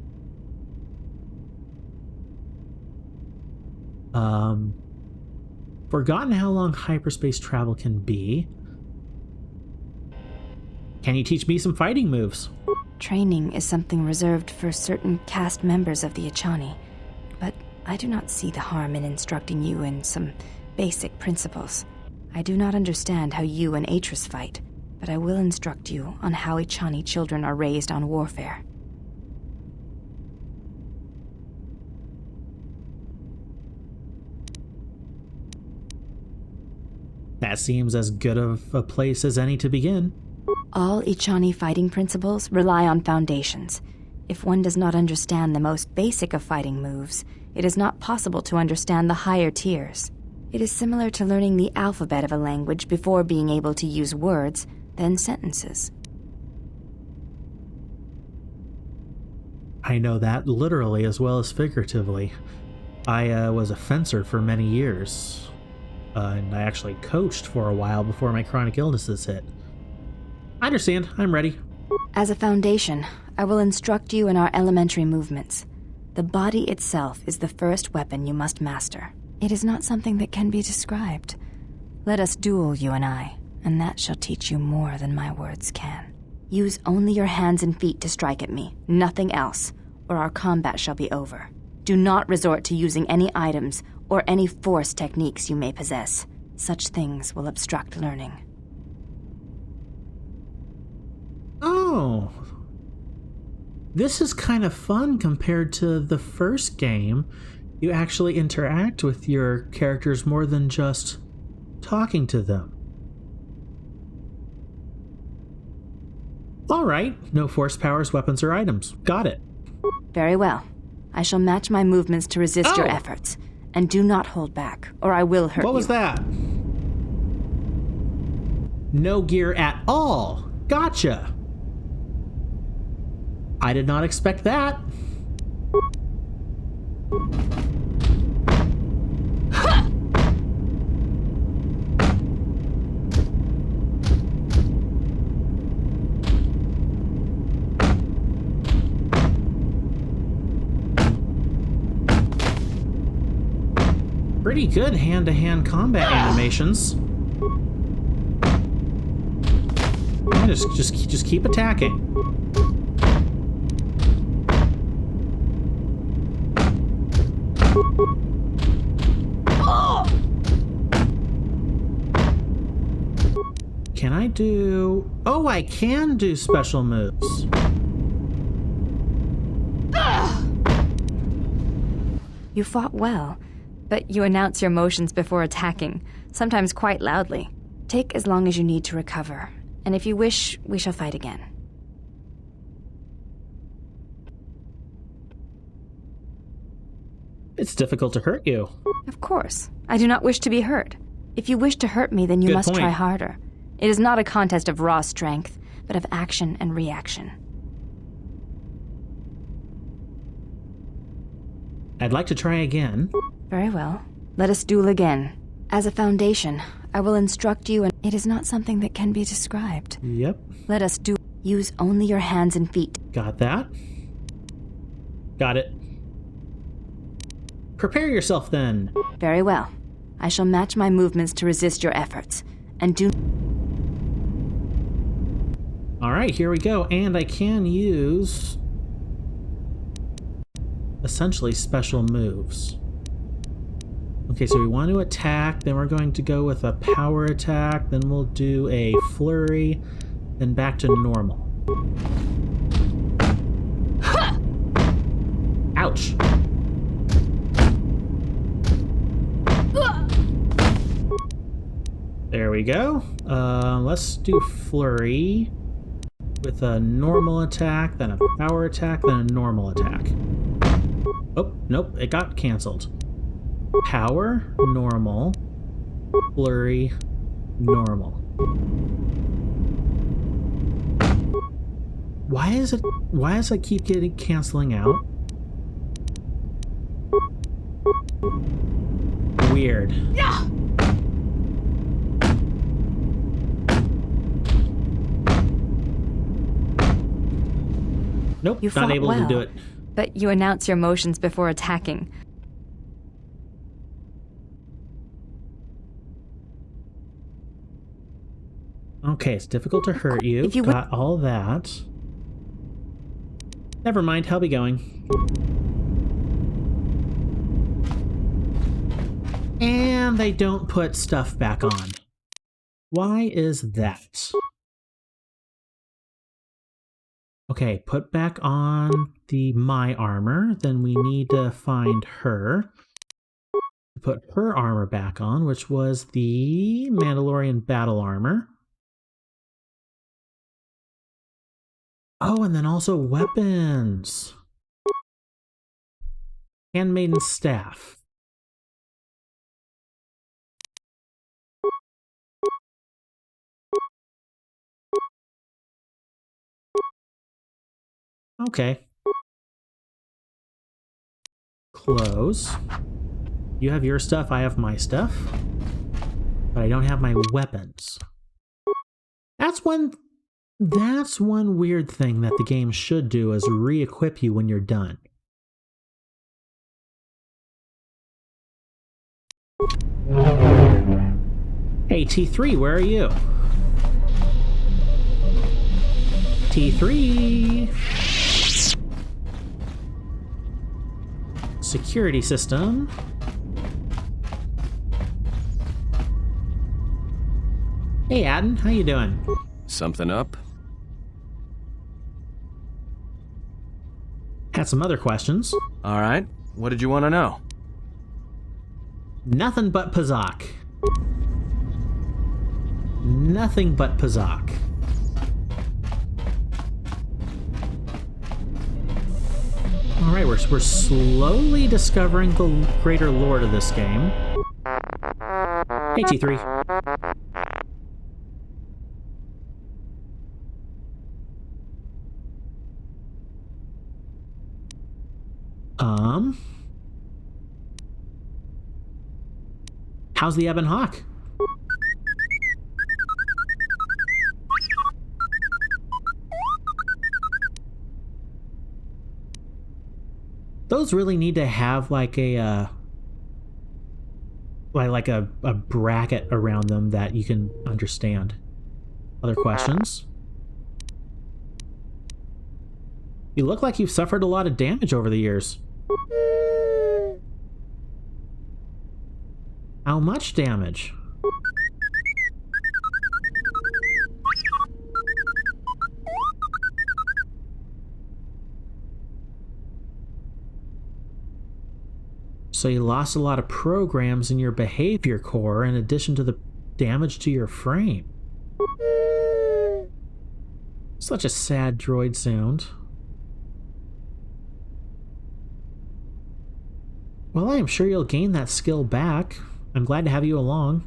Forgotten how long hyperspace travel can be. Can you teach me some fighting moves? Training is something reserved for certain caste members of the Echani, but I do not see the harm in instructing you in some basic principles. I do not understand how you and Atris fight, but I will instruct you on how Echani children are raised on warfare. That seems as good of a place as any to begin. All Echani fighting principles rely on foundations. If one does not understand the most basic of fighting moves, it is not possible to understand the higher tiers. It is similar to learning the alphabet of a language before being able to use words, then sentences. I know that literally as well as figuratively. I was a fencer for many years, and I actually coached for a while before my chronic illnesses hit. I understand. I'm ready. As a foundation, I will instruct you in our elementary movements. The body itself is the first weapon you must master. It is not something that can be described. Let us duel, you and I, and that shall teach you more than my words can. Use only your hands and feet to strike at me, nothing else, or our combat shall be over. Do not resort to using any items or any force techniques you may possess. Such things will obstruct learning. Oh. This is kind of fun compared to the first game. You actually interact with your characters more than just talking to them. Alright, no force powers, weapons, or items. Got it. Very well. I shall match my movements to resist your efforts. And do not hold back, or I will hurt you. What was that? No gear at all. Gotcha. I did not expect that. Pretty good hand-to-hand combat animations. Yeah, just keep attacking. Can I do... Oh, I can do special moves. You fought well, but you announce your motions before attacking, sometimes quite loudly. Take as long as you need to recover, and if you wish, we shall fight again. It's difficult to hurt you. Of course. I do not wish to be hurt. If you wish to hurt me, then you must try harder. It is not a contest of raw strength, but of action and reaction. I'd like to try again. Very well. Let us duel again. As a foundation, I will instruct you, and it is not something that can be described. Yep. Let us duel. Use only your hands and feet. Got that. Got it. Prepare yourself, then. Very well. I shall match my movements to resist your efforts, and do... Alright, here we go. And I can use... essentially special moves. Okay, so we want to attack, then we're going to go with a power attack, then we'll do a flurry, then back to normal. Ouch! There we go. Let's do flurry with a normal attack, then a power attack, then a normal attack. Oh, nope, it got canceled. Power, normal, flurry, normal. Why does it keep getting canceling out? Weird. Yeah. Nope, you not able to do it. But you announce your motions before attacking. Okay, it's difficult to hurt you. If you Got all that. Never mind, I'll be going. And they don't put stuff back on. Why is that? Okay, put back on my armor. Then we need to find her. Put her armor back on, which was the Mandalorian battle armor. Oh, and then also weapons. Handmaiden staff. Okay. Clothes. You have your stuff, I have my stuff. But I don't have my weapons. That's one weird thing that the game should do, is re-equip you when you're done. Hey, T3, where are you? T3! Security system. Hey, Aden, how you doing? Something up? Had some other questions. All right. What did you want to know? Nothing but Pazak. Nothing but Pazak. Alright, we're slowly discovering the greater lore of this game. Hey, T3. How's the Ebon Hawk? Those really need to have like a a bracket around them that you can understand. Other questions? You look like you've suffered a lot of damage over the years. How much damage? So you lost a lot of programs in your behavior core in addition to the damage to your frame. Such a sad droid sound. Well, I am sure you'll gain that skill back. I'm glad to have you along.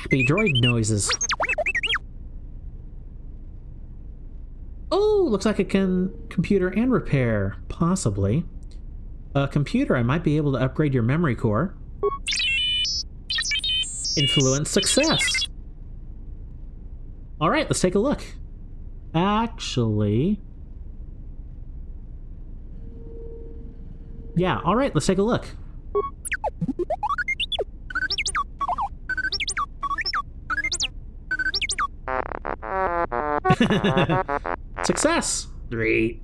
Happy droid noises. Oh, looks like it can computer and repair. Possibly. A computer, I might be able to upgrade your memory core. Influence success. Alright, let's take a look. Actually... yeah, alright, let's take a look. Success! Great.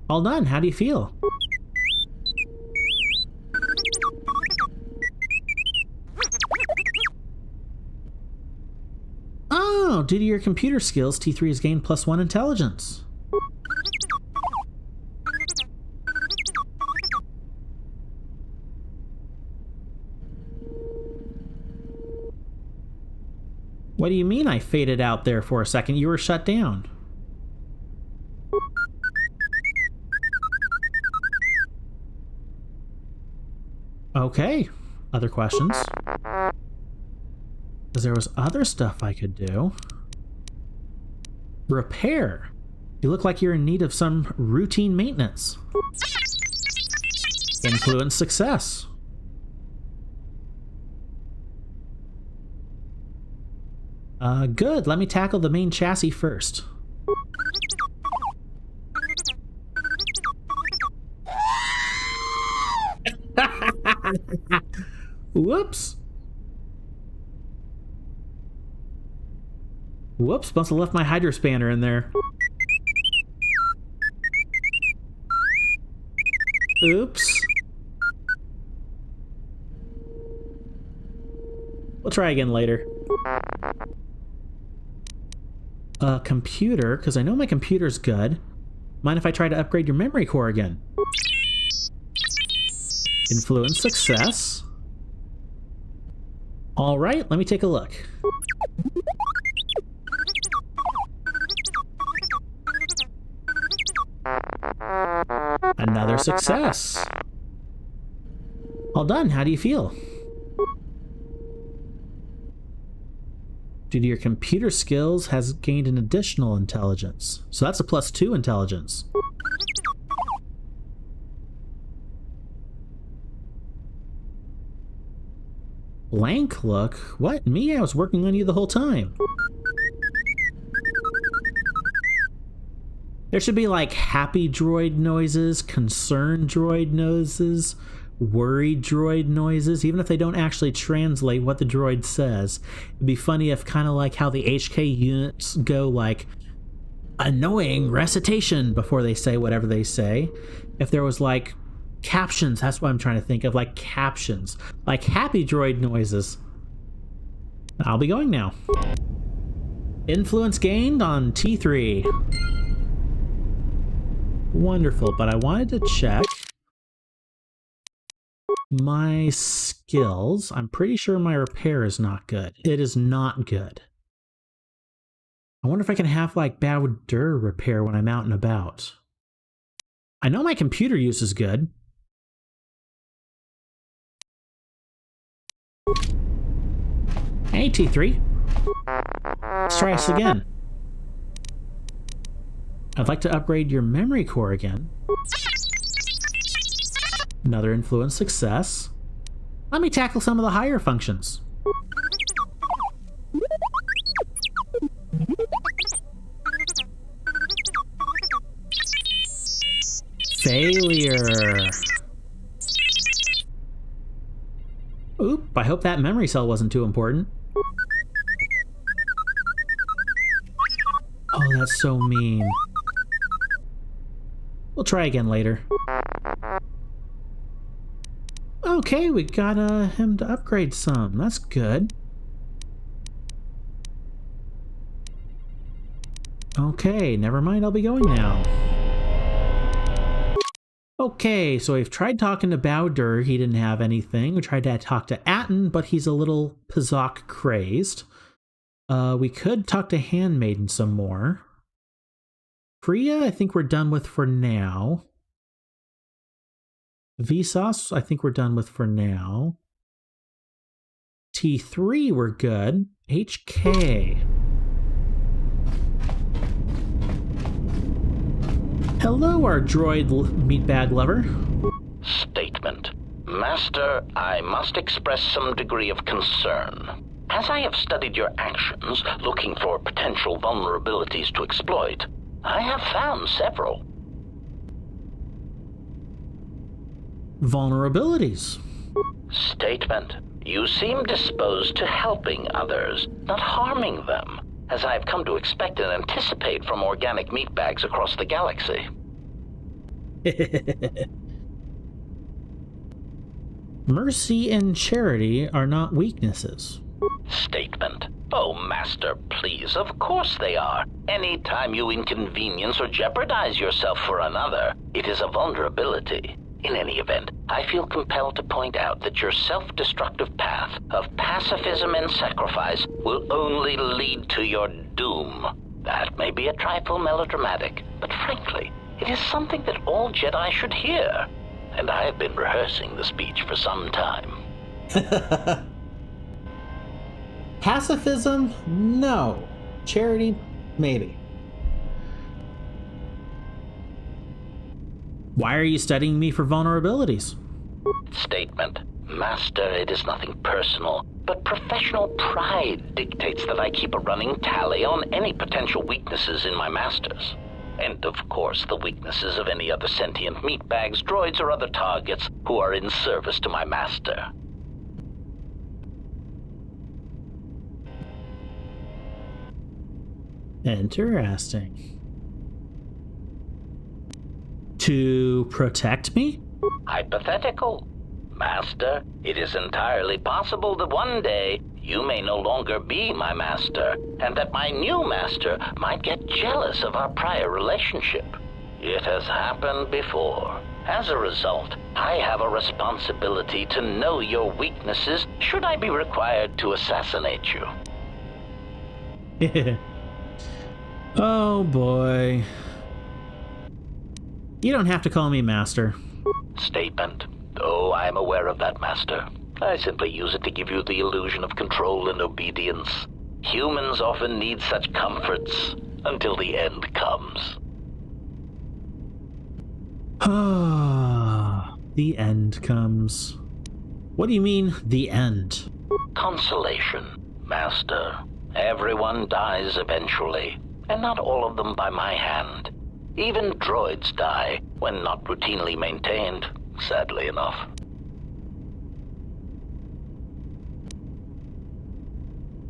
All done, how do you feel? Oh, due to your computer skills, T3 has gained +1 intelligence. What do you mean I faded out there for a second? You were shut down. Okay. Other questions? Because there was other stuff I could do. Repair. You look like you're in need of some routine maintenance. Influence success. Good. Let me tackle the main chassis first. Whoops. Whoops, must have left my hydrospanner in there. Oops. We'll try again later. Computer, because I know my computer's good. Mind if I try to upgrade your memory core again? Influence success. Alright, let me take a look. Another success. All done. How do you feel? Due to your computer skills, has gained an additional intelligence. So that's a +2 intelligence. Blank look? What? Me? I was working on you the whole time. There should be like happy droid noises, concerned droid noises, worried droid noises, even if they don't actually translate what the droid says. It'd be funny if, kind of like how the HK units go like annoying recitation before they say whatever they say. If there was like captions, that's what I'm trying to think of, like captions, like happy droid noises. I'll be going now. Influence gained on T3. Wonderful, but I wanted to check my skills. I'm pretty sure my repair is not good. It is not good. I wonder if I can have like Bowder repair when I'm out and about. I know my computer use is good. Hey, T3. Let's try this again. I'd like to upgrade your memory core again. Another influence success. Let me tackle some of the higher functions. Failure. Oop, I hope that memory cell wasn't too important. Oh, that's so mean. We'll try again later. Okay, we got him to upgrade some. That's good. Okay, never mind, I'll be going now. Okay, so we've tried talking to Bowder, he didn't have anything. We tried to talk to Atten, but he's a little Pazak crazed. We could talk to Handmaiden some more. Priya, I think we're done with for now. Vsauce, I think we're done with for now. T3, we're good. HK. Hello, our droid meatbag lover. Statement. Master, I must express some degree of concern. As I have studied your actions, looking for potential vulnerabilities to exploit, I have found several. Vulnerabilities. Statement. You seem disposed to helping others, not harming them, as I have come to expect and anticipate from organic meatbags across the galaxy. Mercy and charity are not weaknesses. Statement. Oh, Master, please, of course they are. Any time you inconvenience or jeopardize yourself for another, it is a vulnerability. In any event, I feel compelled to point out that your self-destructive path of pacifism and sacrifice will only lead to your doom. That may be a trifle melodramatic, but frankly, it is something that all Jedi should hear. And I have been rehearsing the speech for some time. Pacifism? No. Charity? Maybe. Why are you studying me for vulnerabilities? Statement. Master, it is nothing personal, but professional pride dictates that I keep a running tally on any potential weaknesses in my masters. and of course the weaknesses of any other sentient meatbags, droids, or other targets who are in service to my master. Interesting. To protect me? Hypothetical. Master, it is entirely possible that one day you may no longer be my master, and that my new master might get jealous of our prior relationship. It has happened before. As a result, I have a responsibility to know your weaknesses should I be required to assassinate you. Oh boy. You don't have to call me master. Statement. Oh, I am aware of that, Master. I simply use it to give you the illusion of control and obedience. Humans often need such comforts until the end comes. Ah, the end comes. What do you mean, the end? Consolation, Master. Everyone dies eventually, and not all of them by my hand. Even droids die when not routinely maintained, sadly enough.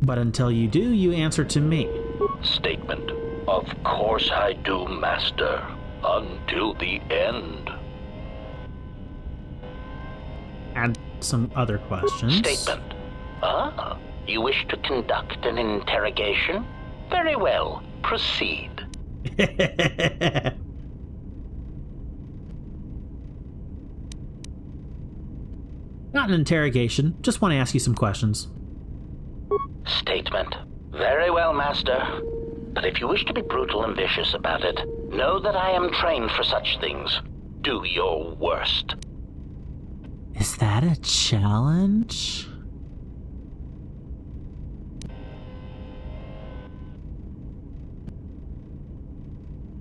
But until you do, you answer to me. Statement. Of course I do, Master. Until the end. And some other questions. Statement. Ah, you wish to conduct an interrogation? Very well. Proceed. Not an interrogation. Just want to ask you some questions. Statement. Very well, Master. But if you wish to be brutal and vicious about it, know that I am trained for such things. Do your worst. Is that a challenge?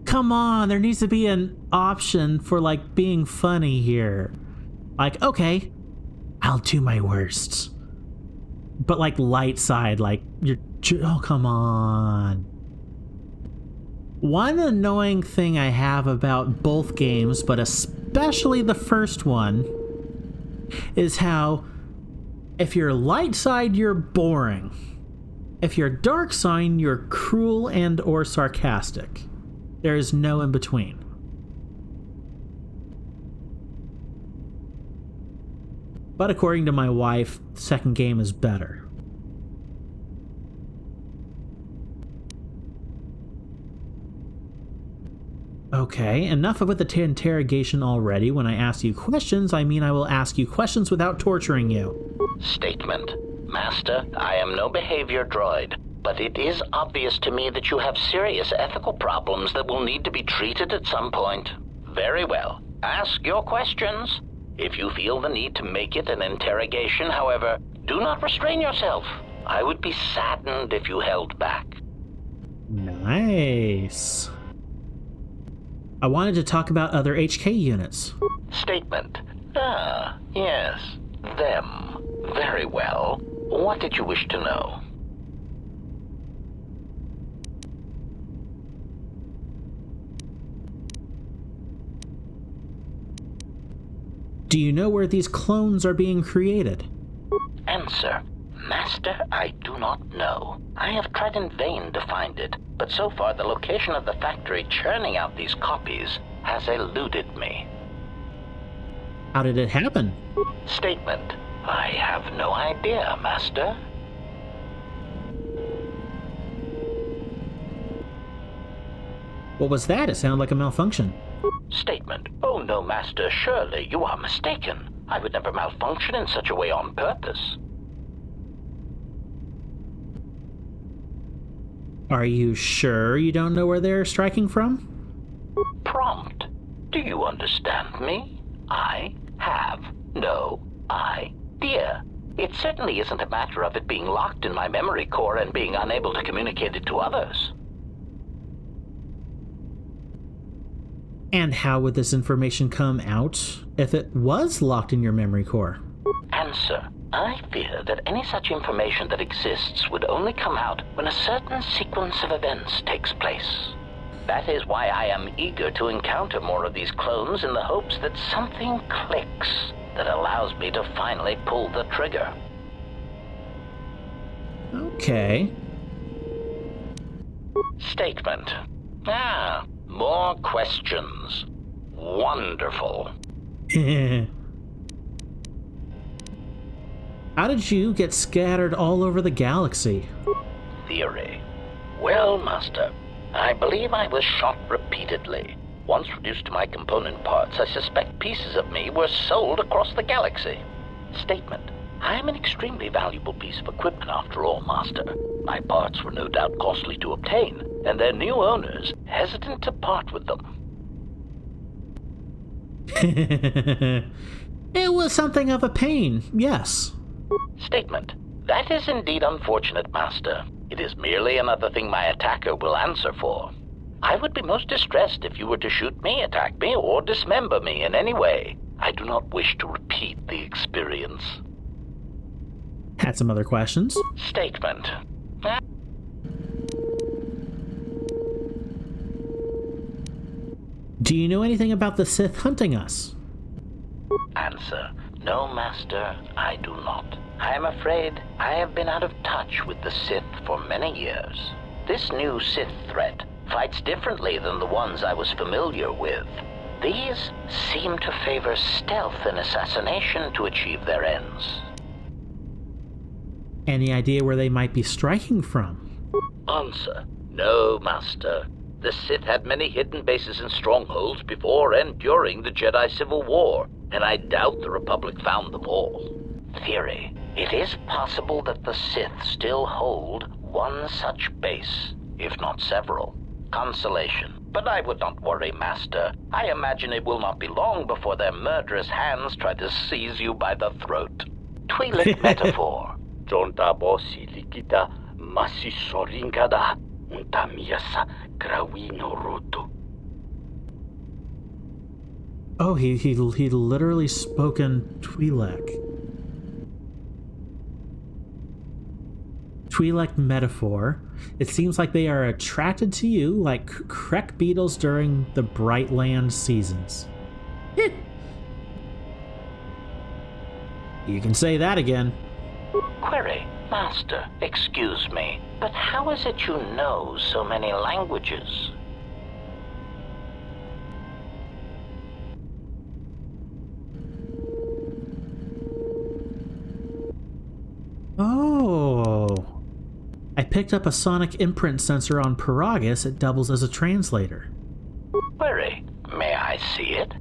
Come on, there needs to be an option for, like, being funny here. Like, okay, I'll do my worst. But, like, light side, like, oh, come on. One annoying thing I have about both games, but especially the first one, is how if you're light side, you're boring. If you're dark side, you're cruel and or sarcastic. There is no in between. But according to my wife, the second game is better. Okay, enough about the interrogation already. When I ask you questions, I mean I will ask you questions without torturing you. Statement. Master, I am no behavior droid, but it is obvious to me that you have serious ethical problems that will need to be treated at some point. Very well. Ask your questions. If you feel the need to make it an interrogation, however, do not restrain yourself. I would be saddened if you held back. Nice. I wanted to talk about other HK units. Statement. Ah, yes. Them. Very well. What did you wish to know? Do you know where these clones are being created? Answer. Master, I do not know. I have tried in vain to find it, but so far the location of the factory churning out these copies has eluded me. How did it happen? Statement. I have no idea, Master. What was that? It sounded like a malfunction. Statement. Oh no, Master, surely you are mistaken. I would never malfunction in such a way on purpose. Are you sure you don't know where they're striking from? Prompt. Do you understand me? I have no idea. It certainly isn't a matter of it being locked in my memory core and being unable to communicate it to others. And how would this information come out if it was locked in your memory core? Answer. I fear that any such information that exists would only come out when a certain sequence of events takes place. That is why I am eager to encounter more of these clones in the hopes that something clicks that allows me to finally pull the trigger. Okay. Statement. More questions. Wonderful. How did you get scattered all over the galaxy? Theory. Well, Master, I believe I was shot repeatedly. Once reduced to my component parts, I suspect pieces of me were sold across the galaxy. Statement. I am an extremely valuable piece of equipment after all, Master. My parts were no doubt costly to obtain, and their new owners hesitant to part with them. It was something of a pain, yes. Statement. That is indeed unfortunate, Master. It is merely another thing my attacker will answer for. I would be most distressed if you were to shoot me, attack me, or dismember me in any way. I do not wish to repeat the experience. Had some other questions. Statement. Do you know anything about the Sith hunting us? Answer. No, Master, I do not. I am afraid I have been out of touch with the Sith for many years. This new Sith threat fights differently than the ones I was familiar with. These seem to favor stealth and assassination to achieve their ends. Any idea where they might be striking from? Answer. No, Master. The Sith had many hidden bases and strongholds before and during the Jedi Civil War, and I doubt the Republic found them all. Theory. It is possible that the Sith still hold one such base, if not several. Consolation. But I would not worry, Master. I imagine it will not be long before their murderous hands try to seize you by the throat. Twi'lek metaphor. Jonta bosi likita masisorinkada untamiasa grawino roto. Oh, he literally spoken Twi'lek. Twi'lek metaphor. It seems like they are attracted to you like Krek beetles during the bright land seasons. You can say that again. Query. Master, excuse me, but how is it you know so many languages? Oh. I picked up a sonic imprint sensor on Karaeous. It doubles as a translator. Query. May I see it?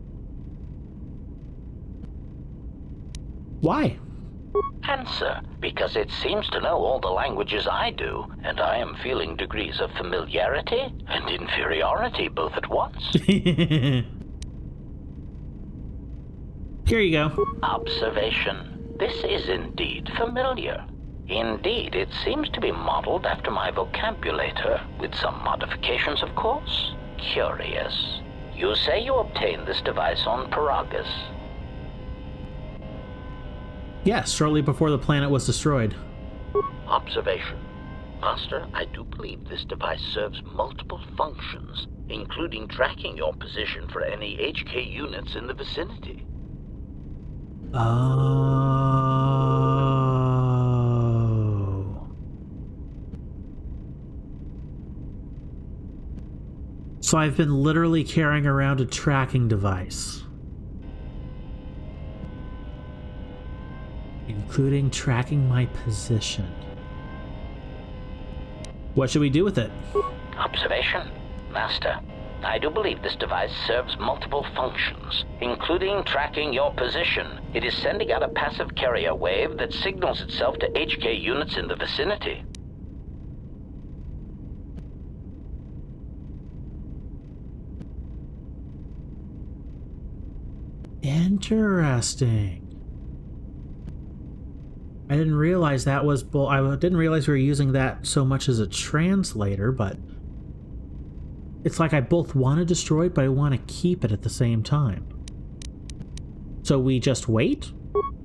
Why? Answer. Because it seems to know all the languages I do, and I am feeling degrees of familiarity and inferiority both at once. Here you go. Observation. This is indeed familiar. Indeed, it seems to be modeled after my vocabulator, with some modifications, of course. Curious. You say you obtained this device on Karaeous. Yes, shortly before the planet was destroyed. Observation. Master, I do believe this device serves multiple functions, including tracking your position for any HK units in the vicinity. Oh. So I've been literally carrying around a tracking device, including tracking my position. What should we do with it? Observation. Master, I do believe this device serves multiple functions, including tracking your position. It is sending out a passive carrier wave that signals itself to HK units in the vicinity. Interesting. I didn't realize that was I didn't realize we were using that so much as a translator, but it's like I both want to destroy it, but I want to keep it at the same time. So we just wait?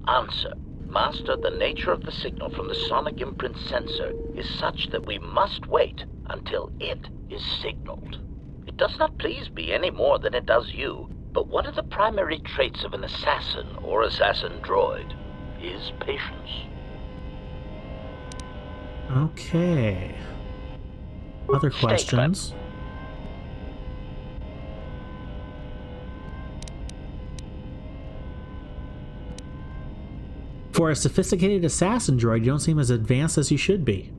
Answer. Master, the nature of the signal from the sonic imprint sensor is such that we must wait until it is signaled. It does not please me any more than it does you, but one of the primary traits of an assassin or assassin droid is patience. Okay. Other questions? For a sophisticated assassin droid, you don't seem as advanced as you should be.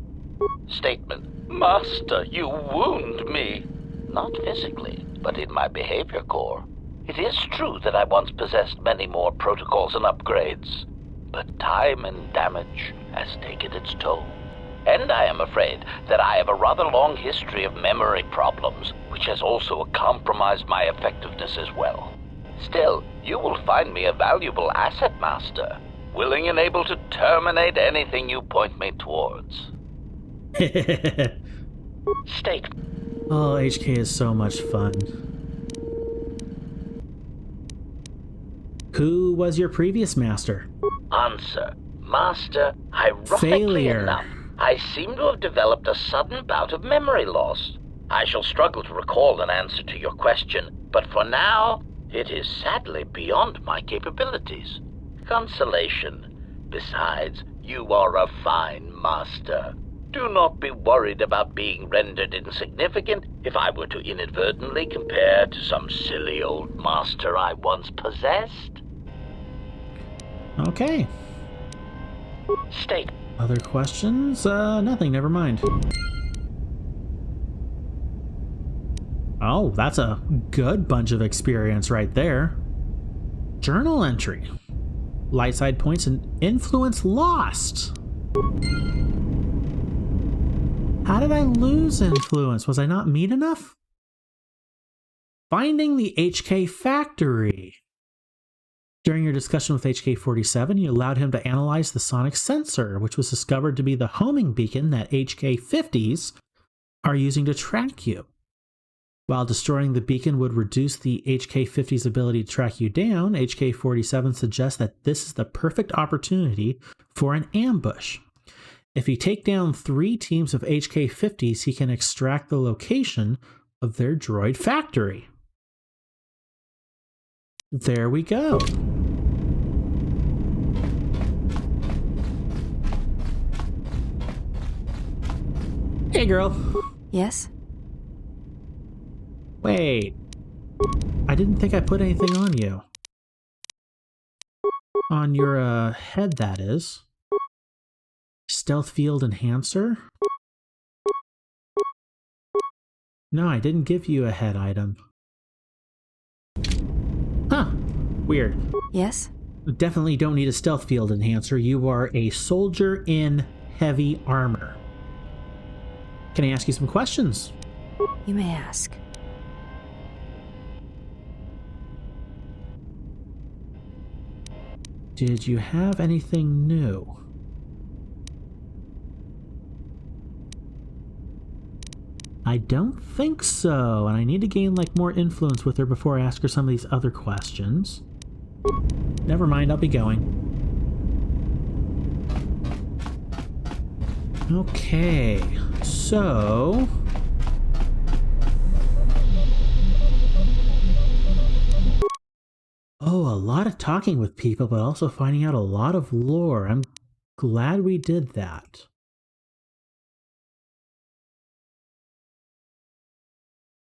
Statement. Master, you wound me. Not physically, but in my behavior core. It is true that I once possessed many more protocols and upgrades, but time and damage has taken its toll. And I am afraid that I have a rather long history of memory problems, which has also compromised my effectiveness as well. Still, you will find me a valuable asset, Master, willing and able to terminate anything you point me towards. State. Oh, HK is so much fun. Who was your previous master? Answer. Master, ironically Failure. enough, I seem to have developed a sudden bout of memory loss. I shall struggle to recall an answer to your question, but for now, it is sadly beyond my capabilities. Consolation. Besides, you are a fine master. Do not be worried about being rendered insignificant if I were to inadvertently compare to some silly old master I once possessed. Okay. State. Other questions? Nothing, never mind. Oh, that's a good bunch of experience right there. Journal entry. Light side points and influence lost. How did I lose influence? Was I not mean enough? Finding the HK factory. During your discussion with HK-47, you allowed him to analyze the sonic sensor, which was discovered to be the homing beacon that HK-50s are using to track you. While destroying the beacon would reduce the HK-50's ability to track you down, HK-47 suggests that this is the perfect opportunity for an ambush. If you take down 3 teams of HK-50s, he can extract the location of their droid factory. There we go. Hey, girl. Yes? Wait. I didn't think I put anything on you. On your, head, that is. Stealth field enhancer? No, I didn't give you a head item. Huh. Weird. Yes? Definitely don't need a stealth field enhancer. You are a soldier in heavy armor. Can I ask you some questions? You may ask. Did you have anything new? I don't think so, and I need to gain like more influence with her before I ask her some of these other questions. Never mind, I'll be going. Okay, so... Oh, a lot of talking with people, but also finding out a lot of lore. I'm glad we did that.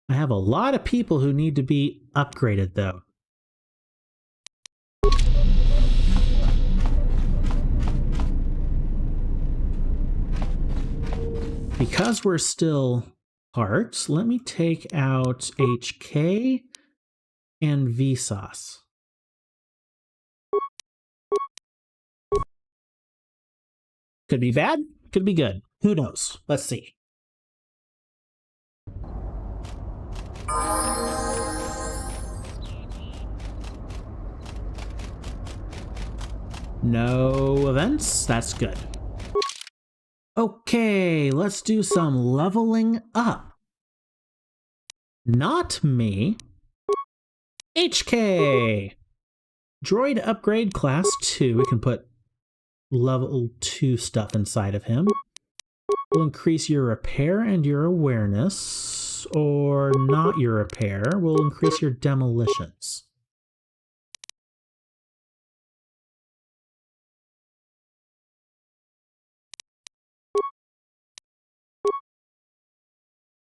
I have a lot of people who need to be upgraded, though. Because we're still parts, let me take out HK and Vsauce. Could be bad, could be good. Who knows? Let's see. No events? That's good. Okay, let's do some leveling up. Not me. HK! Droid upgrade class 2. We can put level 2 stuff inside of him. Will increase your repair and your awareness. or not your repair will increase your demolitions.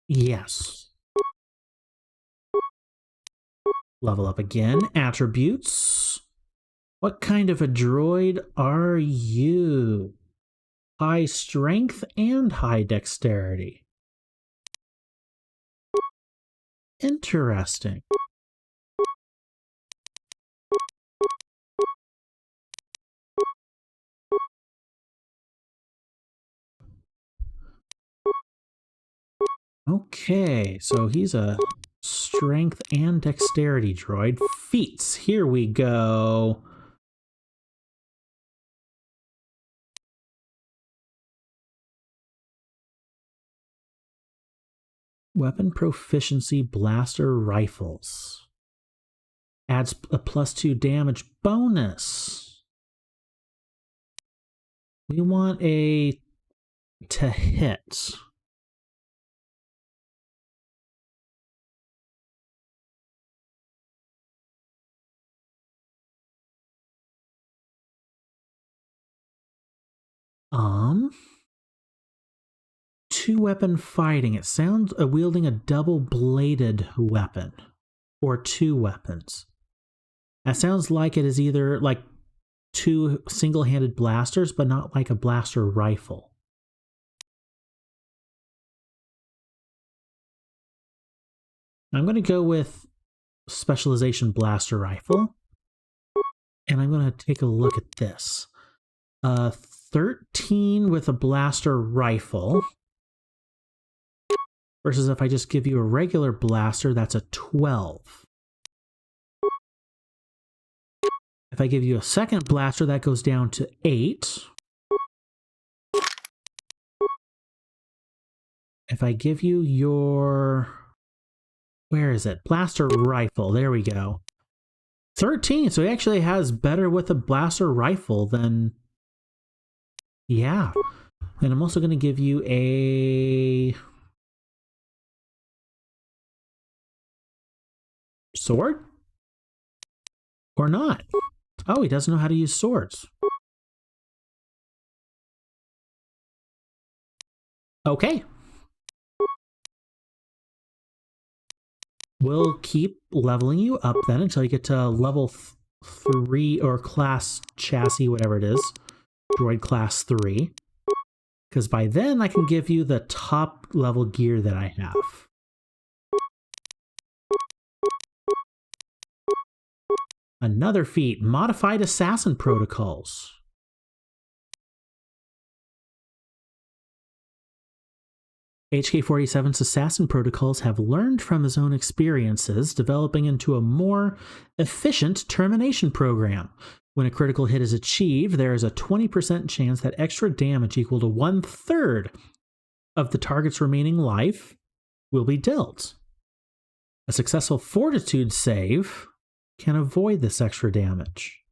Yes. Level up again. Attributes. What kind of a droid are you? High strength and high dexterity. Interesting. Okay, so he's a strength and dexterity droid. Feats. Here we go. Weapon proficiency, blaster rifles. Adds a +2 damage bonus. We want a to hit. Two-weapon fighting. It sounds wielding a double-bladed weapon. Or two weapons. That sounds like it is either like two single-handed blasters, but not like a blaster rifle. I'm going to go with specialization blaster rifle. And I'm going to take a look at this. 13 with a blaster rifle. Versus if I just give you a regular blaster, that's a 12. If I give you a second blaster, that goes down to 8. If I give you your... Where is it? Blaster rifle. There we go. 13. So he actually has better with a blaster rifle than... Yeah. And I'm also going to give you a... sword? Or not? Oh, he doesn't know how to use swords. Okay. We'll keep leveling you up then until you get to level 3 or class chassis, whatever it is. Droid class 3. Because by then I can give you the top level gear that I have. Another feat, modified assassin protocols. HK-47's assassin protocols have learned from his own experiences, developing into a more efficient termination program. When a critical hit is achieved, there is a 20% chance that extra damage equal to 1/3 of the target's remaining life will be dealt. A successful fortitude save can avoid this extra damage.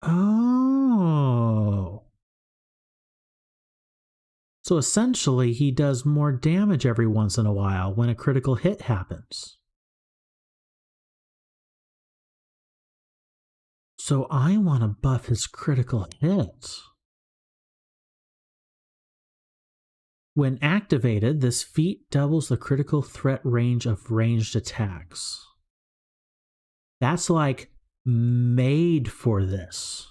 Oh. So essentially, he does more damage every once in a while when a critical hit happens. So I want to buff his critical hit. When activated, this feat doubles the critical threat range of ranged attacks. That's like made for this.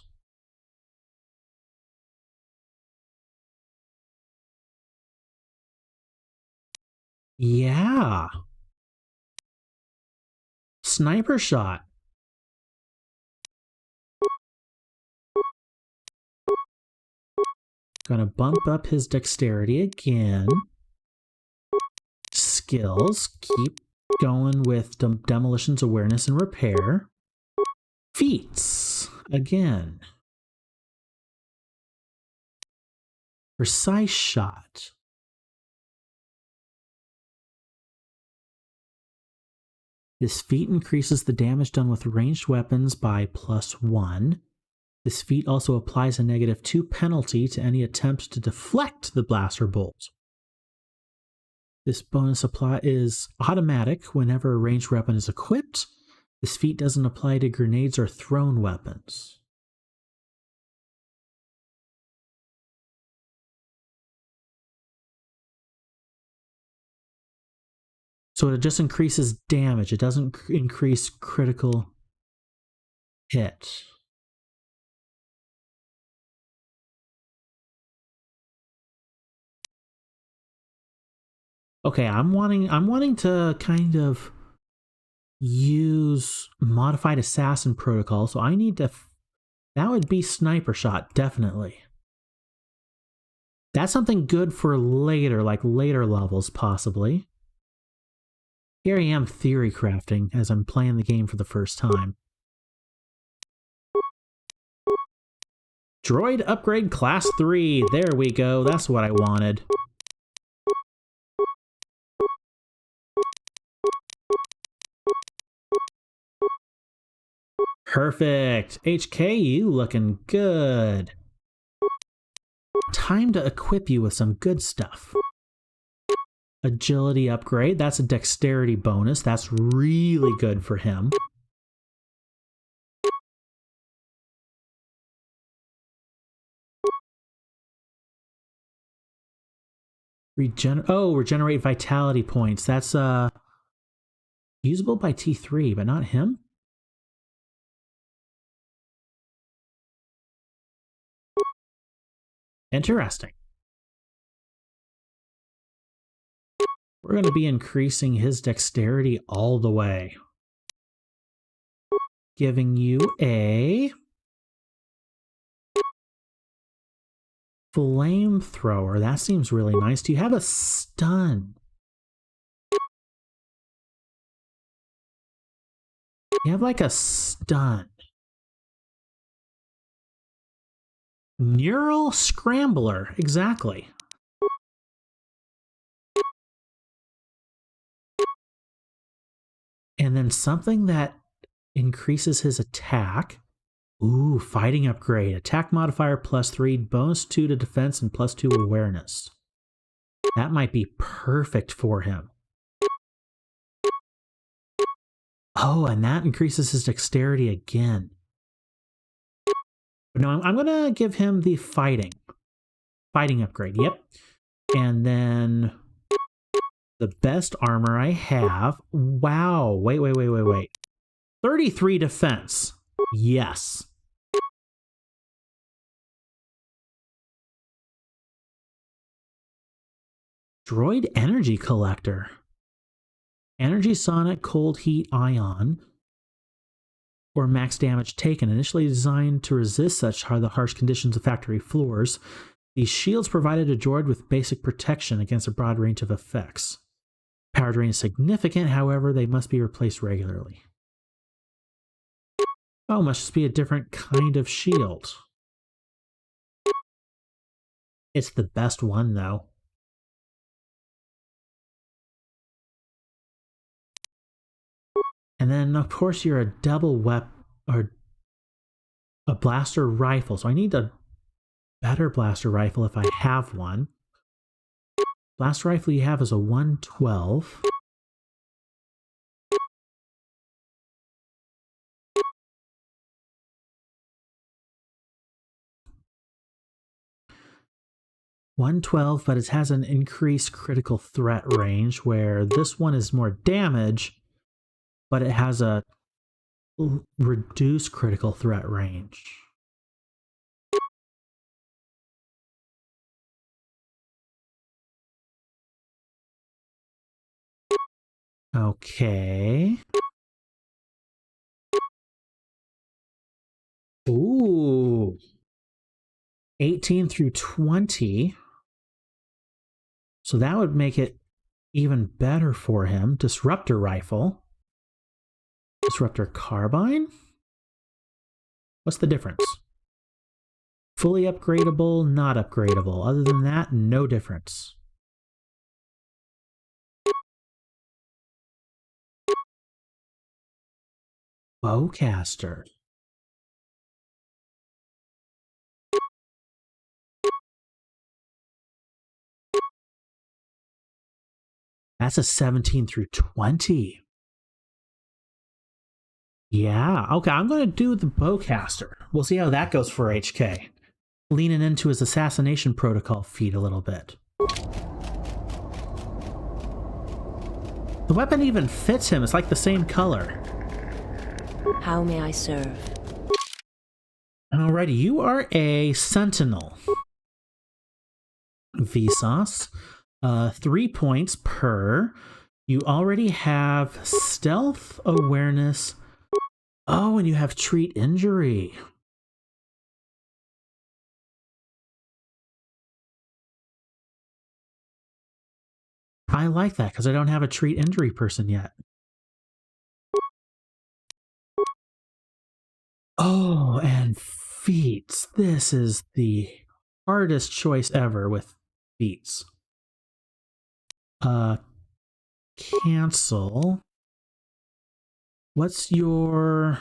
Yeah. Sniper shot. Gonna bump up his dexterity again. Skills. Keep going with demolitions, awareness, and repair. Feats. Again. Precise shot. This feat increases the damage done with ranged weapons by +1. This feat also applies a -2 penalty to any attempt to deflect the blaster bolt. This bonus apply is automatic whenever a ranged weapon is equipped. This feat doesn't apply to grenades or thrown weapons. So it just increases damage. It doesn't increase critical hit. Okay, I'm wanting to kind of use modified assassin protocol, so I need to that would be sniper shot, definitely. That's something good for later, like later levels possibly. Here I am theory crafting as I'm playing the game for the first time. Droid upgrade class 3. There we go. That's what I wanted. Perfect. HK, you looking good. Time to equip you with some good stuff. Agility upgrade. That's a dexterity bonus. That's really good for him. Regenerate vitality points. That's usable by T3, but not him. Interesting. We're going to be increasing his dexterity all the way. Giving you a flamethrower. That seems really nice. Do you have a stun? You have like a stun. Neural scrambler. Exactly. And then something that increases his attack. Ooh, fighting upgrade. Attack modifier +3, bonus 2 to defense, and +2 awareness. That might be perfect for him. Oh, and that increases his dexterity again. But no, I'm going to give him the fighting upgrade. Yep. And then the best armor I have. Wow. Wait. 33 defense. Yes. Droid energy collector. Energy sonic cold heat ion or max damage taken. Initially designed to resist such the harsh conditions of factory floors, these shields provided a droid with basic protection against a broad range of effects. Power drain is significant, however, they must be replaced regularly. Oh, must just be a different kind of shield. It's the best one, though. And then, of course, you're a double weapon, or a blaster rifle. So I need a better blaster rifle if I have one. Blaster rifle you have is a 112. But it has an increased critical threat range, where this one is more damage, but it has a reduced critical threat range. Okay. Ooh. 18 through 20. So that would make it even better for him. Disruptor rifle. Disruptor carbine? What's the difference? Fully upgradable, not upgradable. Other than that, no difference. Bowcaster. That's a 17 through 20. Yeah, okay, I'm going to do the bowcaster. We'll see how that goes for HK. Leaning into his assassination protocol feat a little bit. The weapon even fits him. It's like the same color. How may I serve? Alrighty, you are a sentinel. Vsauce. 3 points per. You already have stealth, awareness. Oh, and you have treat injury. I like that because I don't have a treat injury person yet. Oh, and feats. This is the hardest choice ever with feats. Cancel. What's your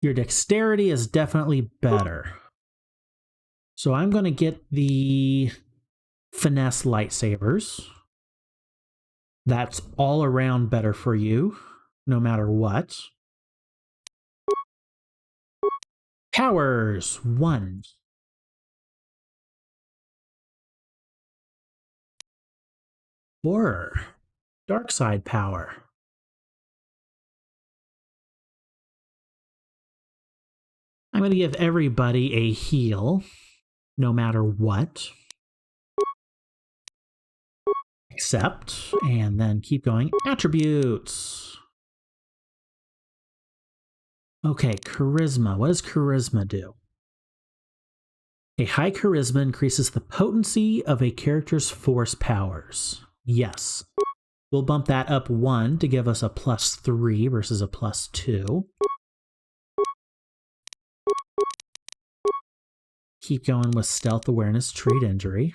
dexterity is definitely better. So I'm going to get the finesse lightsabers. That's all around better for you, no matter what. Powers 1. Horror. Dark side power. I'm going to give everybody a heal, no matter what. Accept, and then keep going. Attributes. Okay, charisma. What does charisma do? A high charisma increases the potency of a character's force powers. Yes. We'll bump that up 1 to give us a +3 versus a +2. Keep going with stealth awareness, treat injury.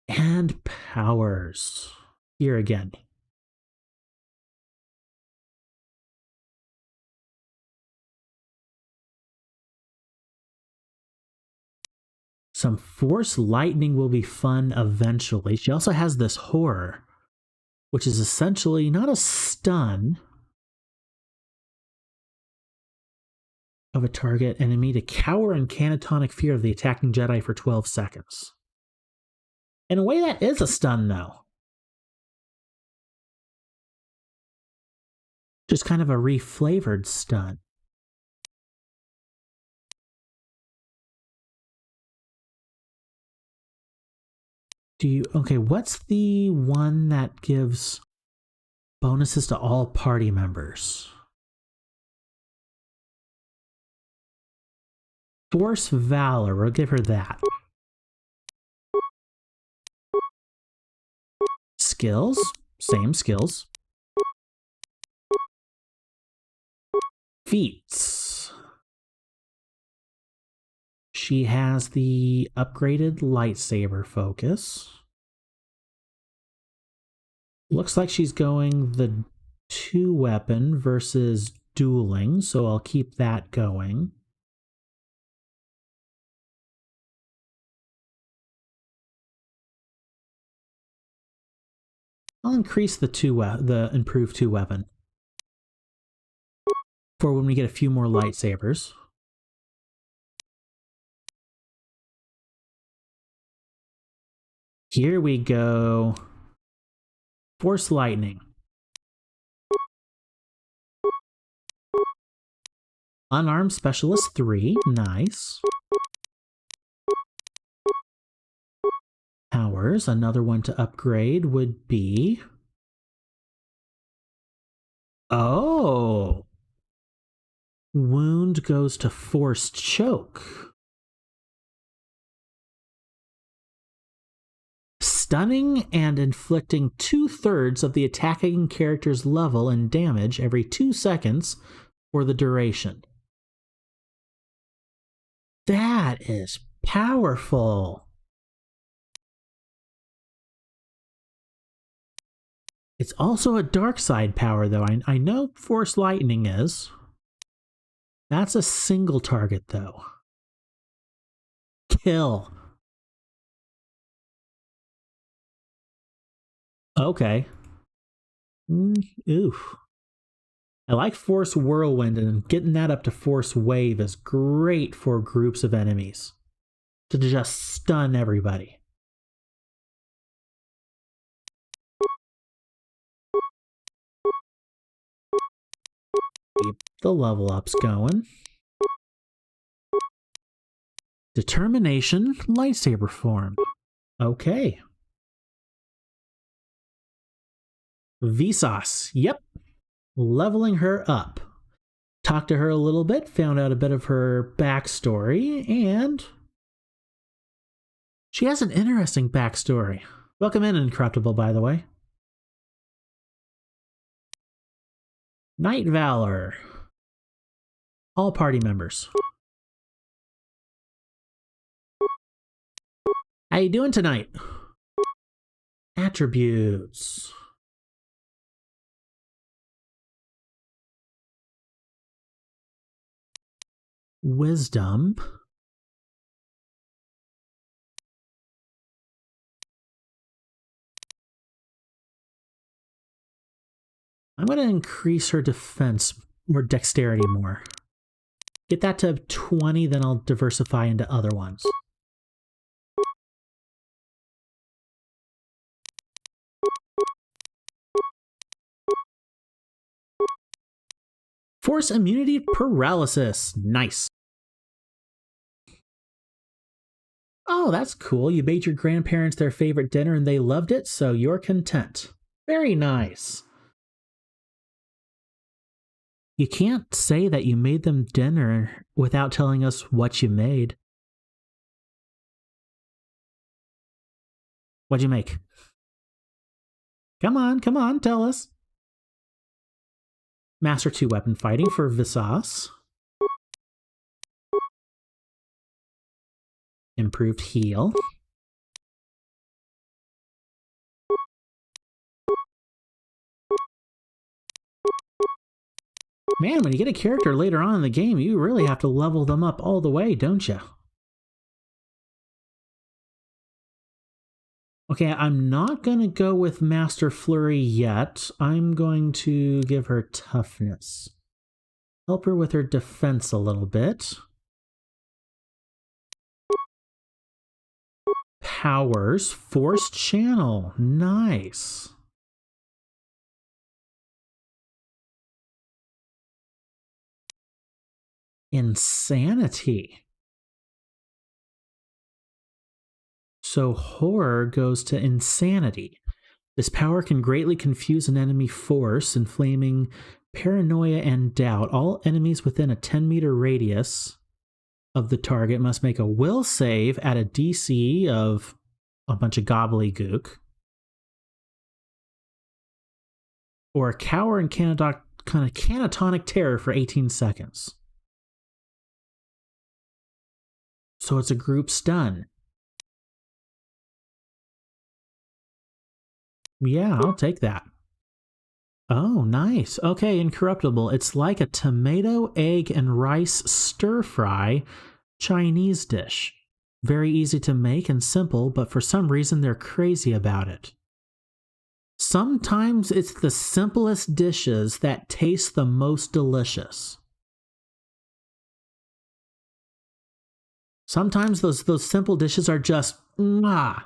And powers. Here again. Some force lightning will be fun eventually. She also has this horror, which is essentially not a stun of a target enemy to cower in catatonic fear of the attacking Jedi for 12 seconds. In a way, that is a stun, though. Just kind of a reflavored stun. Okay, what's the one that gives bonuses to all party members? Force Valor, we'll give her that. Skills, same skills. Feats. She has the upgraded lightsaber focus. Looks like she's going the 2-weapon versus dueling, so I'll keep that going. I'll increase the improved 2-weapon for when we get a few more lightsabers. Here we go. Force lightning. Unarmed specialist 3, nice. Powers, another one to upgrade would be... Oh! Wound goes to forced choke. Stunning and inflicting 2/3 of the attacking character's level and damage every 2 seconds for the duration. That is powerful. It's also a dark side power, though. I know Force Lightning is. That's a single target, though. Kill. Okay. Oof. I like Force Whirlwind, and getting that up to Force Wave is great for groups of enemies. To just stun everybody. Keep the level ups going. Determination, lightsaber form. Okay. Vsauce. Yep. Leveling her up. Talked to her a little bit, found out a bit of her backstory, and she has an interesting backstory. Welcome in, Incorruptible, by the way. Night Valor. All party members. How you doing tonight? Attributes. Wisdom. I'm going to increase her defense or dexterity more. Get that to 20, then I'll diversify into other ones. Force immunity paralysis. Nice. Oh, that's cool. You made your grandparents their favorite dinner and they loved it, so you're content. Very nice. You can't say that you made them dinner without telling us what you made. What'd you make? Come on, tell us. Master 2 weapon fighting for Vsauce. Improved heal. Man, when you get a character later on in the game, you really have to level them up all the way, don't you? Okay, I'm not going to go with Master Flurry yet. I'm going to give her toughness. Help her with her defense a little bit. Powers, Force Channel. Nice. Insanity. So horror goes to insanity. This power can greatly confuse an enemy force, inflaming paranoia and doubt. All enemies within a 10-meter radius of the target must make a will save at a DC of a bunch of gobbledygook. Or cower in catatonic terror for 18 seconds. So it's a group stun. Yeah, I'll take that. Oh, nice. Okay, Incorruptible. It's like a tomato, egg, and rice stir-fry Chinese dish. Very easy to make and simple, but for some reason they're crazy about it. Sometimes it's the simplest dishes that taste the most delicious. Sometimes those simple dishes are just mwah.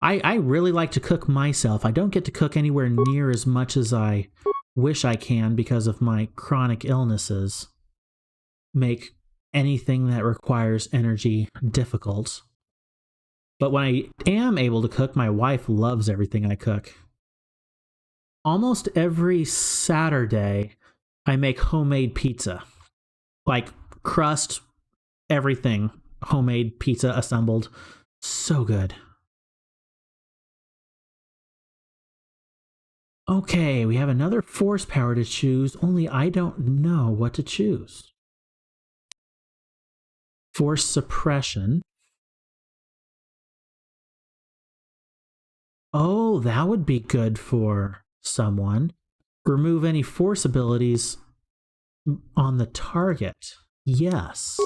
I really like to cook myself. I don't get to cook anywhere near as much as I wish I can because of my chronic illnesses. Make anything that requires energy difficult. But when I am able to cook, my wife loves everything I cook. Almost every Saturday, I make homemade pizza. Like crust, everything. Homemade pizza assembled. So good. Okay, we have another force power to choose, only I don't know what to choose. Force suppression. Oh, that would be good for someone. Remove any force abilities on the target. Yes.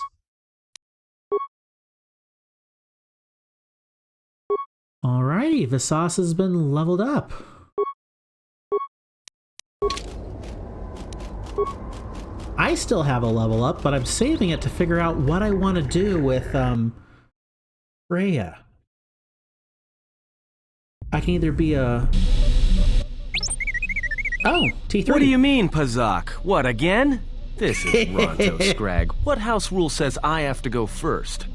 Alrighty, Visas has been leveled up. I still have a level up, but I'm saving it to figure out what I want to do with Freya. I can either be a... Oh, T3. What do you mean, Pazak? What, again? This is Ronto Scrag. What house rule says I have to go first?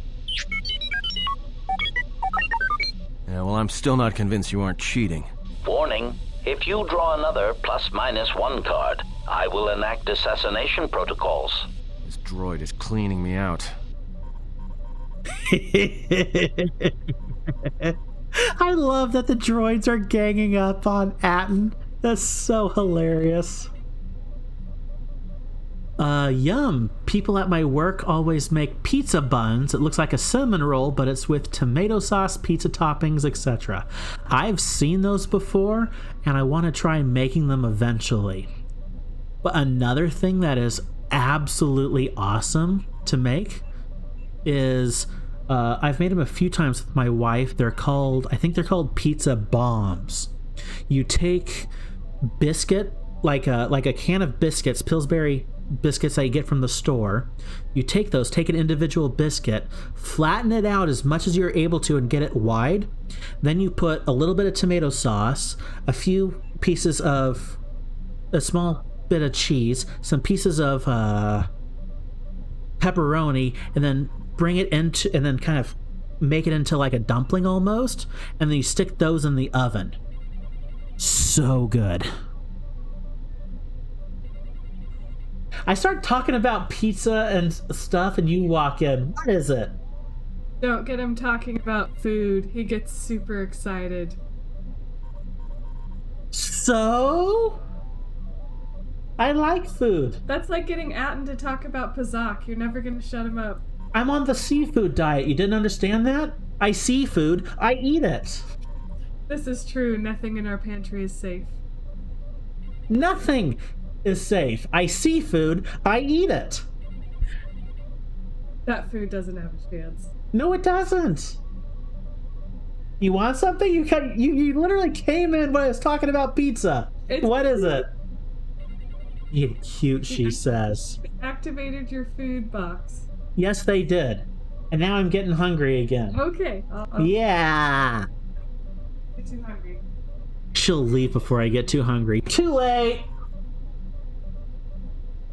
Yeah, well, I'm still not convinced you aren't cheating. Warning, if you draw another ±1 card, I will enact assassination protocols. This droid is cleaning me out. I love that the droids are ganging up on Atten. That's so hilarious. Yum. People at my work always make pizza buns. It looks like a cinnamon roll, but it's with tomato sauce, pizza toppings, etc. I've seen those before, and I want to try making them eventually. But another thing that is absolutely awesome to make is... I've made them a few times with my wife. I think they're called pizza bombs. You take biscuit, like a can of biscuits, Pillsbury biscuits that you get from the store. You take an individual biscuit, flatten it out as much as you're able to and get it wide. Then you put a little bit of tomato sauce, a few pieces of a small bit of cheese, some pieces of pepperoni, and then bring it into, and then kind of make it into like a dumpling almost, and then you stick those in the oven. So good. I start talking about pizza and stuff, and you walk in. What is it? Don't get him talking about food. He gets super excited. So? I like food. That's like getting Atten to talk about Pazak. You're never gonna shut him up. I'm on the seafood diet. You didn't understand that? I see food. I eat it. This is true. Nothing in our pantry is safe. Nothing is safe. I see food. I eat it. That food doesn't have a chance. No, it doesn't. You want something? You literally came in when I was talking about pizza. What is it? Eat cute, she says. Activated your food box. Yes, they did. And now I'm getting hungry again. Okay. Yeah. Get too hungry. She'll leave before I get too hungry. Too late!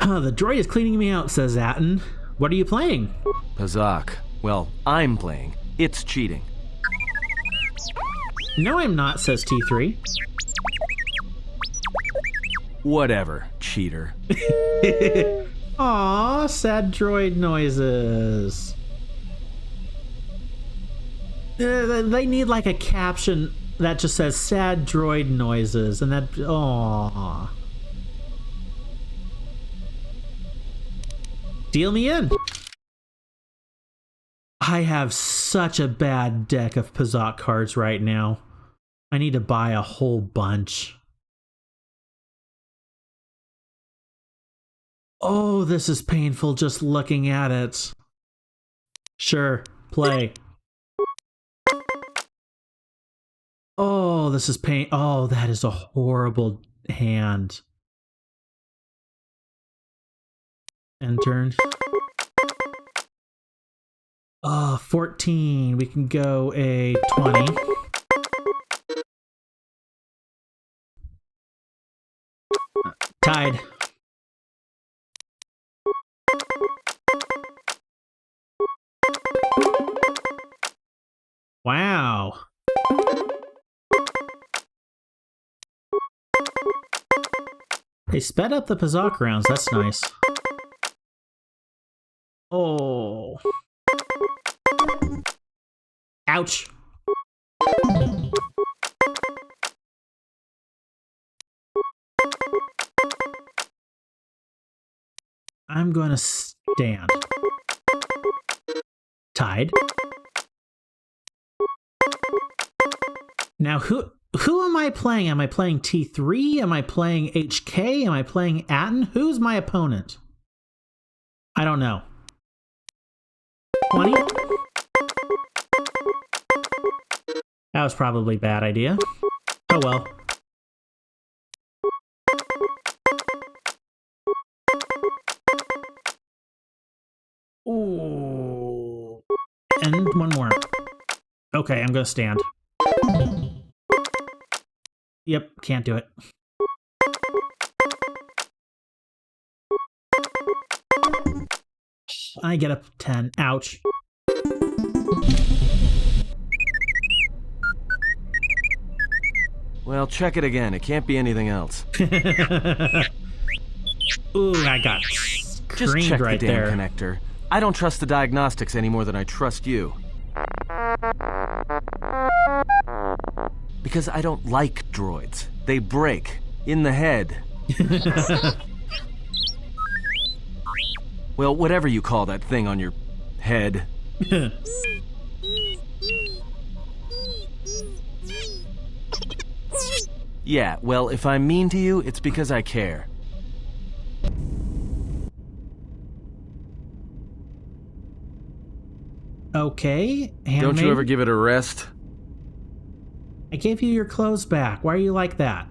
Oh, the droid is cleaning me out, says Atten. What are you playing? Pazak. Well, I'm playing. It's cheating. No, I'm not, says T3. Whatever, cheater. Aw, sad droid noises. They need like a caption that just says sad droid noises, and that... Aww. Deal me in. I have such a bad deck of Pazak cards right now. I need to buy a whole bunch. Oh, this is painful just looking at it. Sure, play. Oh, this is pain. Oh, that is a horrible hand. End turn. Oh, 14. We can go a 20. Tied. Wow. They sped up the Pazak rounds. That's nice. Oh. Ouch. I'm going to stand. Tied. Now, who am I playing? Am I playing T3? Am I playing HK? Am I playing Atten? Who's my opponent? I don't know. 20? That was probably a bad idea. Oh well. Ooh. And one more. Okay, I'm gonna stand. Yep, can't do it. I get a 10. Ouch. Well, check it again. It can't be anything else. Ooh, I got Just creamed check right the damn there. connector. I don't trust the diagnostics any more than I trust you. Because I don't like droids. They break. In the head. Well, whatever you call that thing on your head. Yeah, well, if I'm mean to you, it's because I care. Okay, handmaid. Don't you ever give it a rest? I gave you your clothes back. Why are you like that?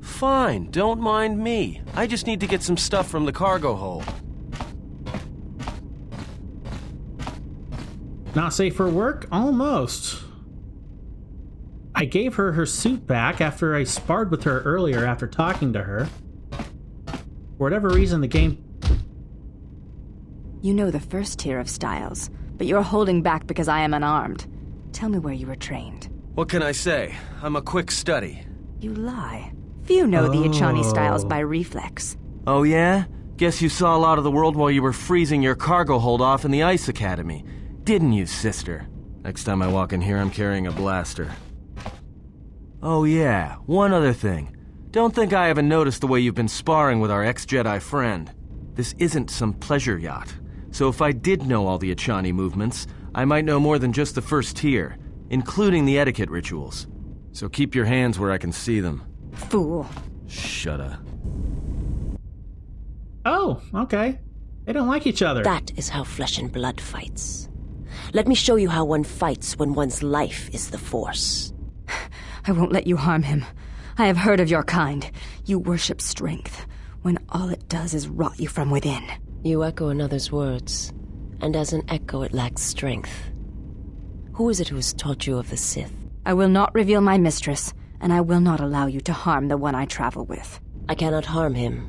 Fine, don't mind me. I just need to get some stuff from the cargo hold. Not safe for work? Almost. I gave her her suit back after I sparred with her earlier after talking to her. For whatever reason, the game... You know the first tier of styles, but you're holding back because I am unarmed. Tell me where you were trained. What can I say? I'm a quick study. You lie. Few know the Echani styles by reflex. Oh yeah? Guess you saw a lot of the world while you were freezing your cargo hold off in the Ice Academy. Didn't you, sister? Next time I walk in here, I'm carrying a blaster. Oh yeah, one other thing. Don't think I haven't noticed the way you've been sparring with our ex-Jedi friend. This isn't some pleasure yacht. So if I did know all the Echani movements, I might know more than just the first tier, including the etiquette rituals. So keep your hands where I can see them. Fool. Shut up. Oh, okay. They don't like each other. That is how flesh and blood fights. Let me show you how one fights when one's life is the Force. I won't let you harm him. I have heard of your kind. You worship strength, when all it does is rot you from within. You echo another's words, and as an echo it lacks strength. Who is it who has taught you of the Sith? I will not reveal my mistress, and I will not allow you to harm the one I travel with. I cannot harm him.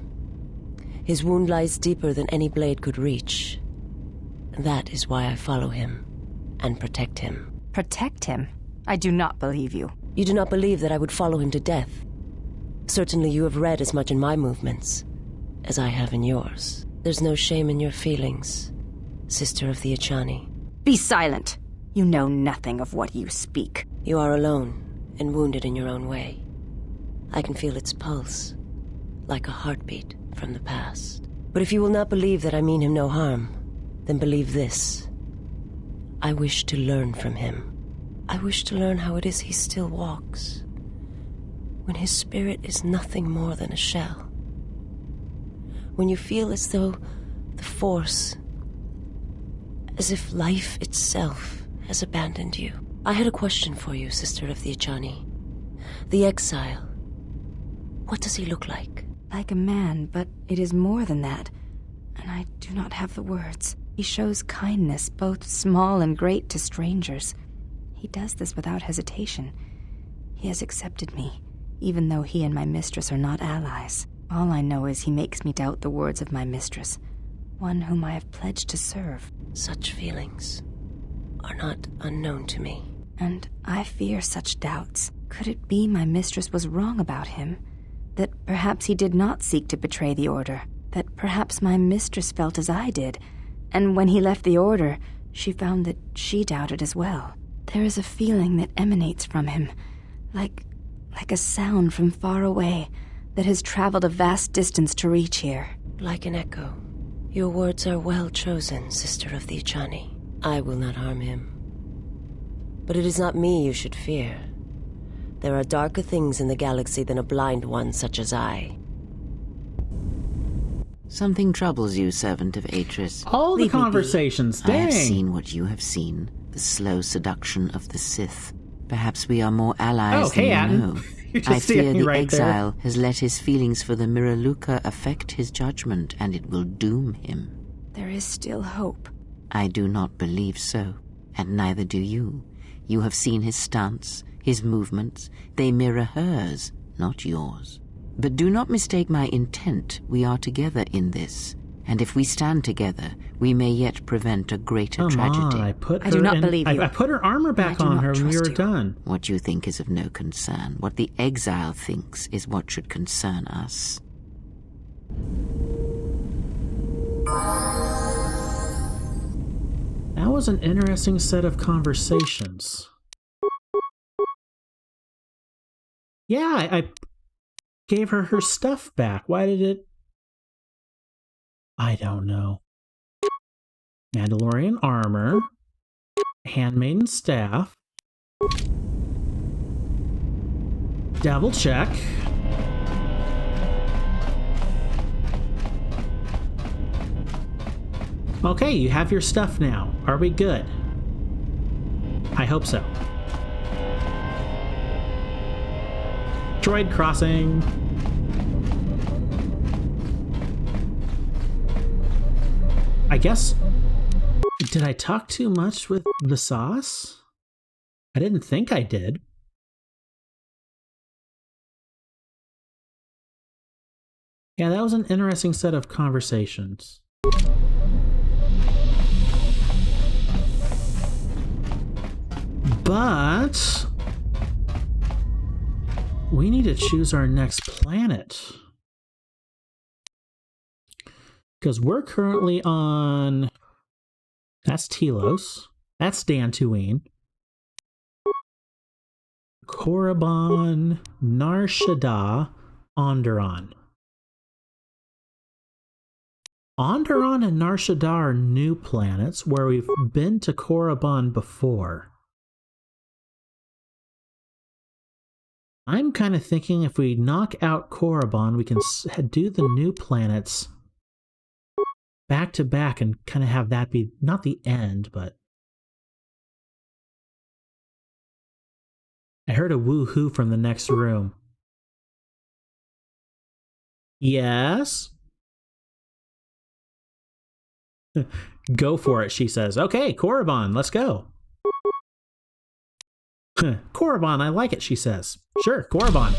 His wound lies deeper than any blade could reach. That is why I follow him, and protect him. Protect him? I do not believe you. You do not believe that I would follow him to death. Certainly you have read as much in my movements as I have in yours. There's no shame in your feelings, sister of the Echani. Be silent! You know nothing of what you speak. You are alone and wounded in your own way. I can feel its pulse, like a heartbeat from the past. But if you will not believe that I mean him no harm, then believe this. I wish to learn from him. I wish to learn how it is he still walks, when his spirit is nothing more than a shell. When you feel as though the Force, as if life itself has abandoned you. I had a question for you, sister of the Echani. The exile. What does he look like? Like a man, but it is more than that. And I do not have the words. He shows kindness, both small and great, to strangers. He does this without hesitation. He has accepted me, even though he and my mistress are not allies. All I know is he makes me doubt the words of my mistress, one whom I have pledged to serve. Such feelings are not unknown to me. And I fear such doubts. Could it be my mistress was wrong about him? That perhaps he did not seek to betray the Order? That perhaps my mistress felt as I did, and when he left the Order, she found that she doubted as well? There is a feeling that emanates from him, like a sound from far away, that has traveled a vast distance to reach here. Like an echo. Your words are well chosen, sister of the Echani. I will not harm him. But it is not me you should fear. There are darker things in the galaxy than a blind one such as I. Something troubles you, servant of Atris. All the Leave me be. conversations, I have dang. seen what you have seen, the slow seduction of the Sith. Perhaps we are more allies Oh, than hey, you Atten. know. You're just I fear standing the right there. exile has let his feelings for the Miraluka affect his judgment, and it will doom him. There is still hope. I do not believe so, and neither do you. You have seen his stance, his movements. They mirror hers, not yours. But do not mistake my intent. We are together in this. And if we stand together, we may yet prevent a greater Come tragedy. on, I do not believe you. I put her armor back do on not her when we trust were you. done. What you think is of no concern. What the exile thinks is what should concern us. That was an interesting set of conversations. Yeah, I gave her stuff back. Why did it... I don't know. Mandalorian armor. Handmaiden staff. Double check. Okay, you have your stuff now. Are we good? I hope so. Droid crossing. I guess... Did I talk too much with the sauce? I didn't think I did. Yeah, that was an interesting set of conversations. But we need to choose our next planet. Because we're currently on... That's Telos. That's Dantooine. Korriban, Nar Shaddaa, Onderon. Onderon and Nar Shaddaa are new planets where we've been to Korriban before. I'm kind of thinking if we knock out Korriban, we can do the new planets back to back and kind of have that be not the end, but I heard a woo-hoo from the next room. Yes? Go for it, she says. Okay, Korriban, let's go. Korriban, I like it, she says. Sure, Korriban.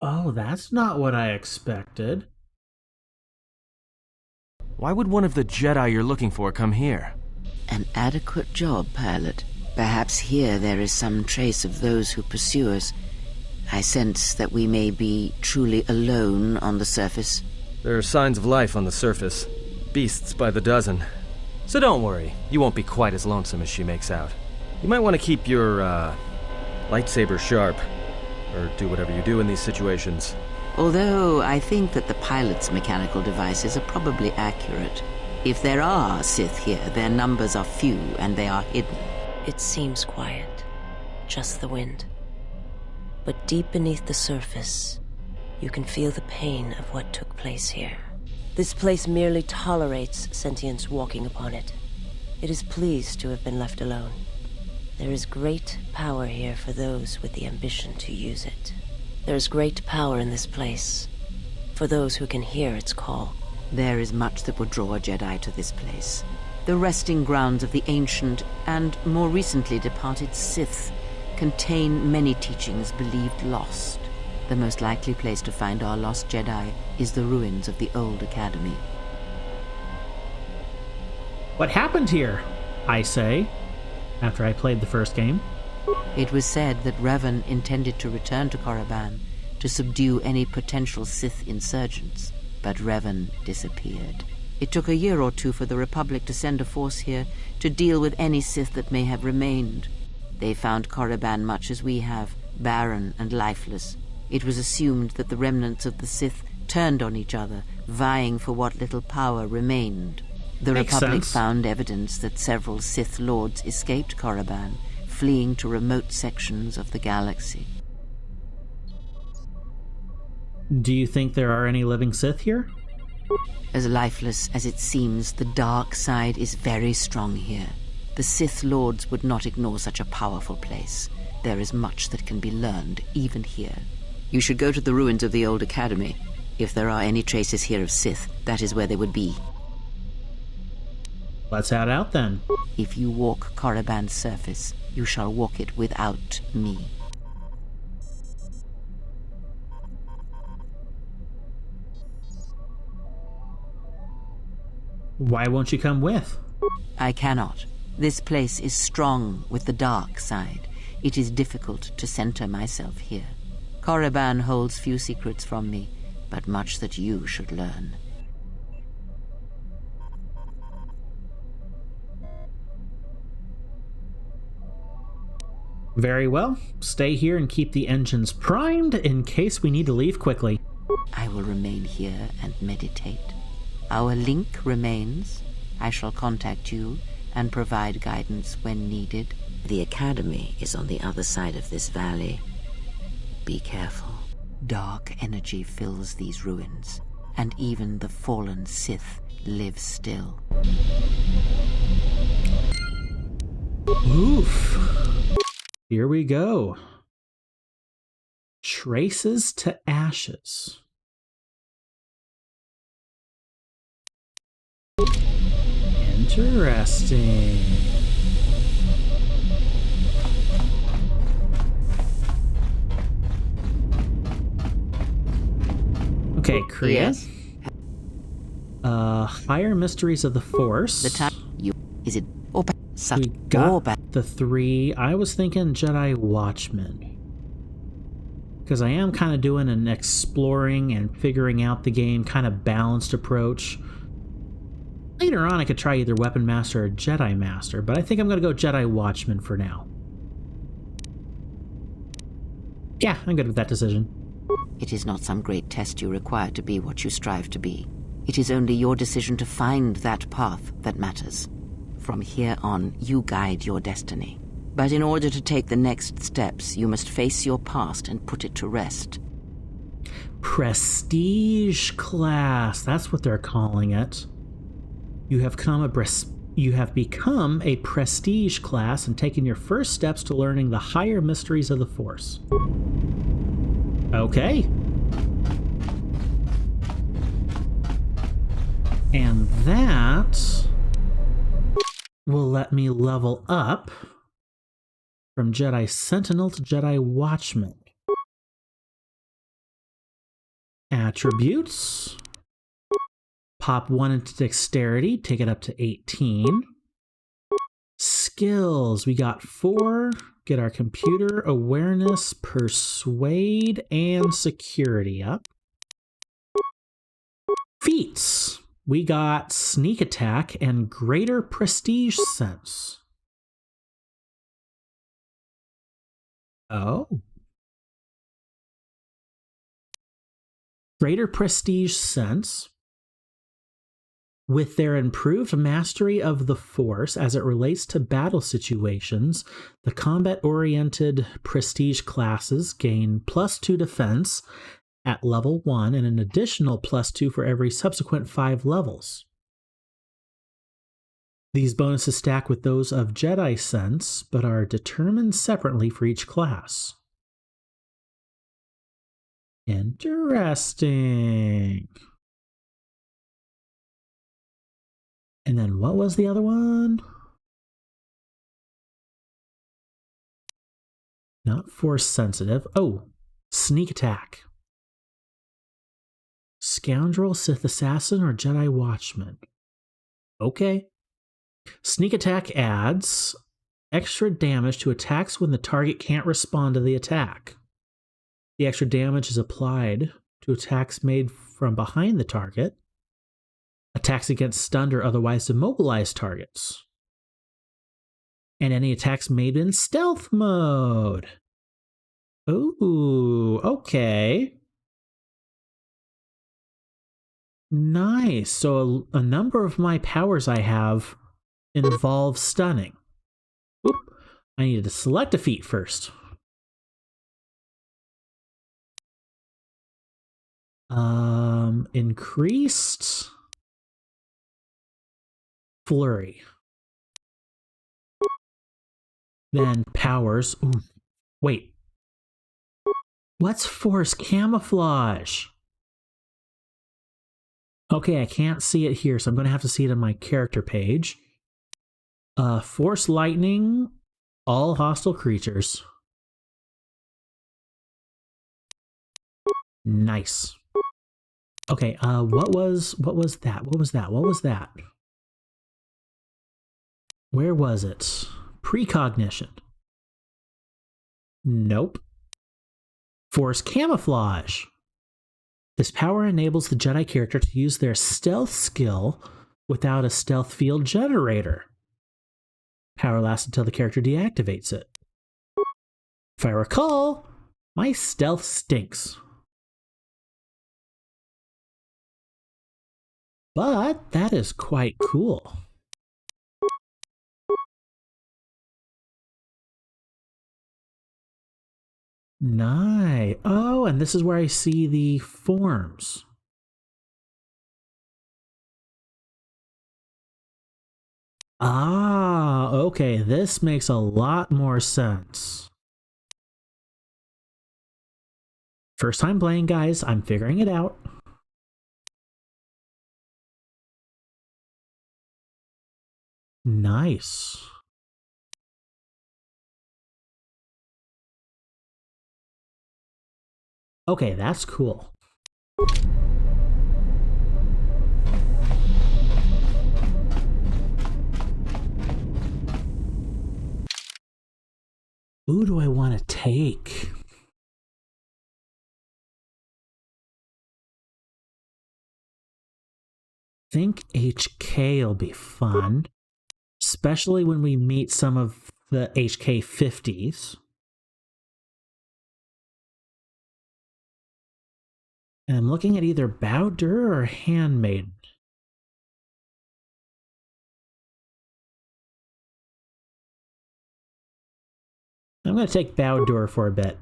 Oh, that's not what I expected. Why would one of the Jedi you're looking for come here? An adequate job, pilot. Perhaps here there is some trace of those who pursue us. I sense that we may be truly alone on the surface. There are signs of life on the surface. Beasts by the dozen. So don't worry, you won't be quite as lonesome as she makes out. You might want to keep your, lightsaber sharp. Or do whatever you do in these situations. Although I think that the pilot's mechanical devices are probably accurate. If there are Sith here, their numbers are few and they are hidden. It seems quiet, just the wind. But deep beneath the surface, you can feel the pain of what took place here. This place merely tolerates sentience walking upon it. It is pleased to have been left alone. There is great power here for those with the ambition to use it. There's great power in this place, for those who can hear its call. There is much that would draw a Jedi to this place. The resting grounds of the ancient and more recently departed Sith contain many teachings believed lost. The most likely place to find our lost Jedi is the ruins of the old academy. What happened here? I say, after I played the first game. It was said that Revan intended to return to Korriban to subdue any potential Sith insurgents, but Revan disappeared. It took a year or two for the Republic to send a force here to deal with any Sith that may have remained. They found Korriban much as we have, barren and lifeless. It was assumed that the remnants of the Sith turned on each other, vying for what little power remained. The Makes Republic sense. found evidence that several Sith lords escaped Korriban, fleeing to remote sections of the galaxy. Do you think there are any living Sith here? As lifeless as it seems, the dark side is very strong here. The Sith lords would not ignore such a powerful place. There is much that can be learned, even here. You should go to the ruins of the old academy. If there are any traces here of Sith, that is where they would be. Let's head out then. If you walk Korriban's surface, you shall walk it without me. Why won't you come with? I cannot. This place is strong with the dark side. It is difficult to center myself here. Korriban holds few secrets from me, but much that you should learn. Very well. Stay here and keep the engines primed in case we need to leave quickly. I will remain here and meditate. Our link remains. I shall contact you and provide guidance when needed. The academy is on the other side of this valley. Be careful. Dark energy fills these ruins, and even the fallen Sith live still. Oof. Here we go. Traces to ashes. Interesting. Okay, Karaeous. Yes? Higher Mysteries of the Force. The time you is it open? We got the 3. I was thinking Jedi Watchmen. Because I am kind of doing an exploring and figuring out the game kind of balanced approach. Later on I could try either Weapon Master or Jedi Master, but I think I'm going to go Jedi Watchmen for now. Yeah, I'm good with that decision. It is not some great test you require to be what you strive to be. It is only your decision to find that path that matters. From here on, you guide your destiny. But in order to take the next steps, you must face your past and put it to rest. Prestige class, that's what they're calling it. You have become a prestige class and taken your first steps to learning the higher mysteries of the Force. Okay. And that will let me level up from Jedi Sentinel to Jedi Watchman. Attributes. Pop 1 into Dexterity, take it up to 18. Skills, we got 4. Get our Computer Awareness, Persuade, and Security up. Feats, we got Sneak Attack and Greater Prestige Sense. Oh. Greater Prestige Sense. With their improved mastery of the Force as it relates to battle situations, the combat-oriented prestige classes gain +2 defense at level 1 and an additional +2 for every subsequent 5 levels. These bonuses stack with those of Jedi Sense, but are determined separately for each class. Interesting. And then what was the other one? Not force sensitive. Oh, sneak attack. Scoundrel, Sith assassin, or Jedi watchman? Okay. Sneak attack adds extra damage to attacks when the target can't respond to the attack. The extra damage is applied to attacks made from behind the target, attacks against stunned or otherwise immobilized targets, and any attacks made in stealth mode. Ooh, okay. Nice. So a number of my powers I have involve stunning. Oop. I needed to select a feat first. Increased flurry. Then powers. Ooh. Wait. What's force camouflage? Okay, I can't see it here, so I'm going to have to see it on my character page. Force lightning, all hostile creatures. Nice. Okay, what was that? What was that? Where was it? Precognition. Nope. Force camouflage. This power enables the Jedi character to use their stealth skill without a stealth field generator. Power lasts until the character deactivates it. If I recall, my stealth stinks. But that is quite cool. Nice. Oh, and this is where I see the forms. Ah, okay. This makes a lot more sense. First time playing, guys. I'm figuring it out. Nice. Okay, that's cool. Who do I want to take? I think HK will be fun, especially when we meet some of the HK 50s. And I'm looking at either Bowder or Handmaiden. I'm going to take Bowder for a bit.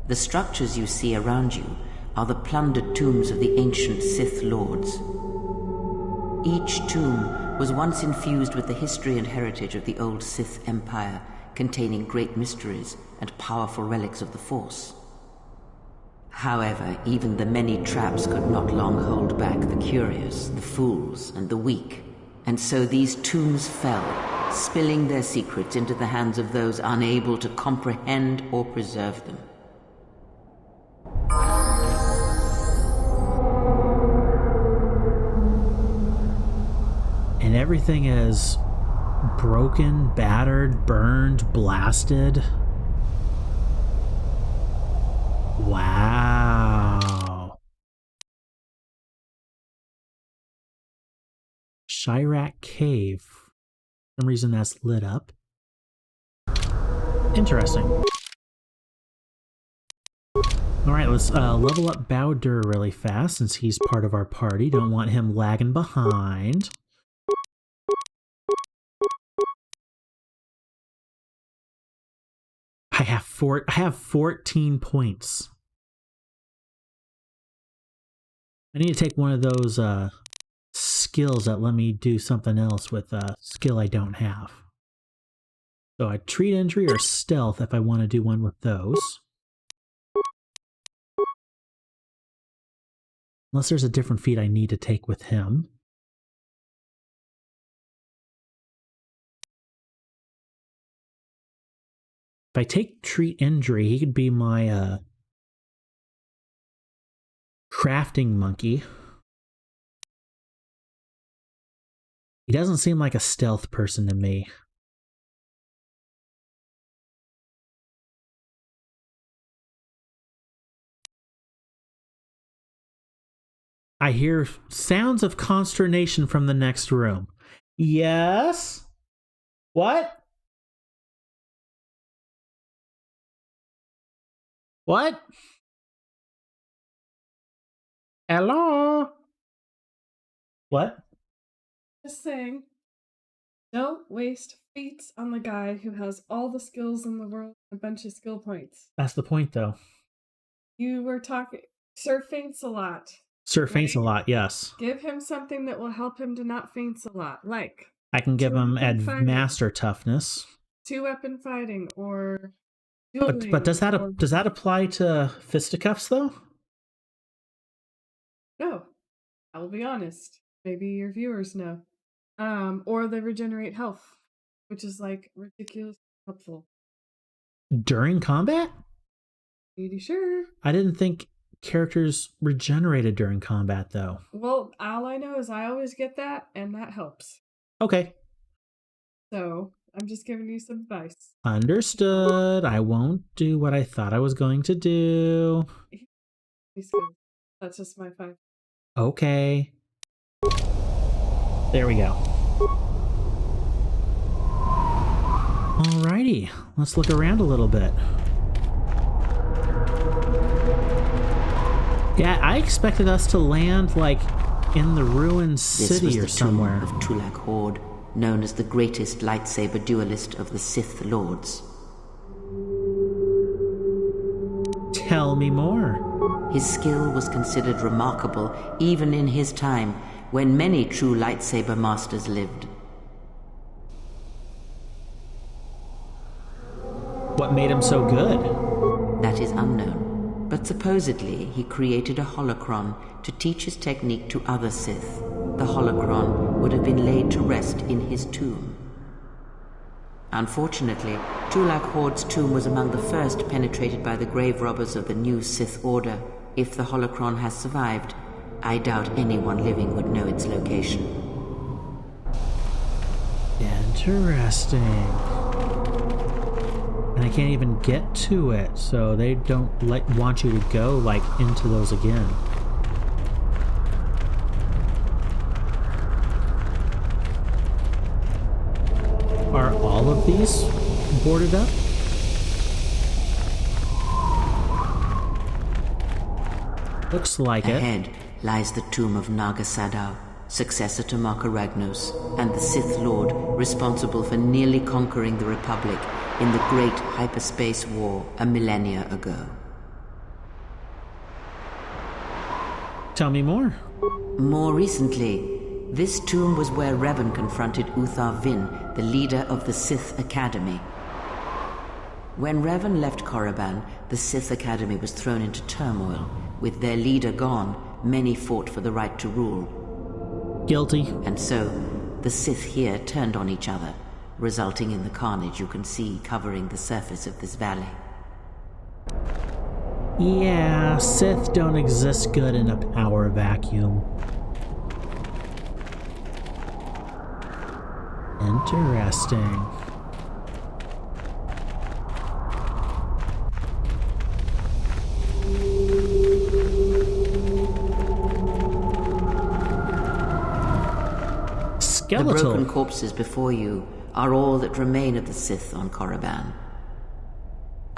The structures you see around you are the plundered tombs of the ancient Sith Lords. Each tomb was once infused with the history and heritage of the old Sith Empire, containing great mysteries and powerful relics of the Force. However, even the many traps could not long hold back the curious, the fools, and the weak, and so these tombs fell, spilling their secrets into the hands of those unable to comprehend or preserve them. And everything is broken, battered, burned, blasted. Wow. Chirac Cave. For some reason that's lit up. Interesting. Alright, let's level up Bowder really fast since he's part of our party. Don't want him lagging behind. I have 14 points. I need to take one of those skills that let me do something else with a skill I don't have. So I treat injury or stealth if I want to do one with those. Unless there's a different feat I need to take with him. If I take treat injury, he could be my crafting monkey. He doesn't seem like a stealth person to me. I hear sounds of consternation from the next room. Yes? What? What? Hello? What? Just saying. Don't waste feats on the guy who has all the skills in the world and a bunch of skill points. That's the point, though. You were talking. Sir faints a lot. Sir faints a lot, yes. Give him something that will help him to not faint a lot. Like, I can give him fighting. master toughness. 2-weapon fighting or But does that apply to fisticuffs though? No. I will be honest. Maybe your viewers know. Or they regenerate health, which is like ridiculously helpful. During combat? Pretty sure. I didn't think characters regenerated during combat though. Well, all I know is I always get that, and that helps. Okay. So, I'm just giving you some advice. Understood. I won't do what I thought I was going to do. That's just my 5. Okay. There we go. Alrighty, let's look around a little bit. Yeah, I expected us to land, like, in the ruined city or somewhere. This was the tomb of Tulak Horde, known as the greatest lightsaber duelist of the Sith Lords. Tell me more. His skill was considered remarkable even in his time, when many true lightsaber masters lived. What made him so good? That is unknown, but supposedly he created a holocron to teach his technique to other Sith. The holocron would have been laid to rest in his tomb. Unfortunately, Tulak Horde's tomb was among the first penetrated by the grave robbers of the new Sith Order. If the holocron has survived, I doubt anyone living would know its location. Interesting. And I can't even get to it, so they don't want you to go, like, into those again. Are all of these boarded up? Looks like it. Ahead lies the tomb of Naga Sadow, successor to Marka Ragnos, and the Sith Lord responsible for nearly conquering the Republic in the Great Hyperspace War a millennia ago. Tell me more. More recently, this tomb was where Revan confronted Uthar Vin, the leader of the Sith Academy. When Revan left Korriban, the Sith Academy was thrown into turmoil. With their leader gone, many fought for the right to rule. Guilty. And so, the Sith here turned on each other, resulting in the carnage you can see covering the surface of this valley. Yeah, Sith don't exist good in a power vacuum. Interesting. Skeletal. The broken corpses before you are all that remain of the Sith on Korriban.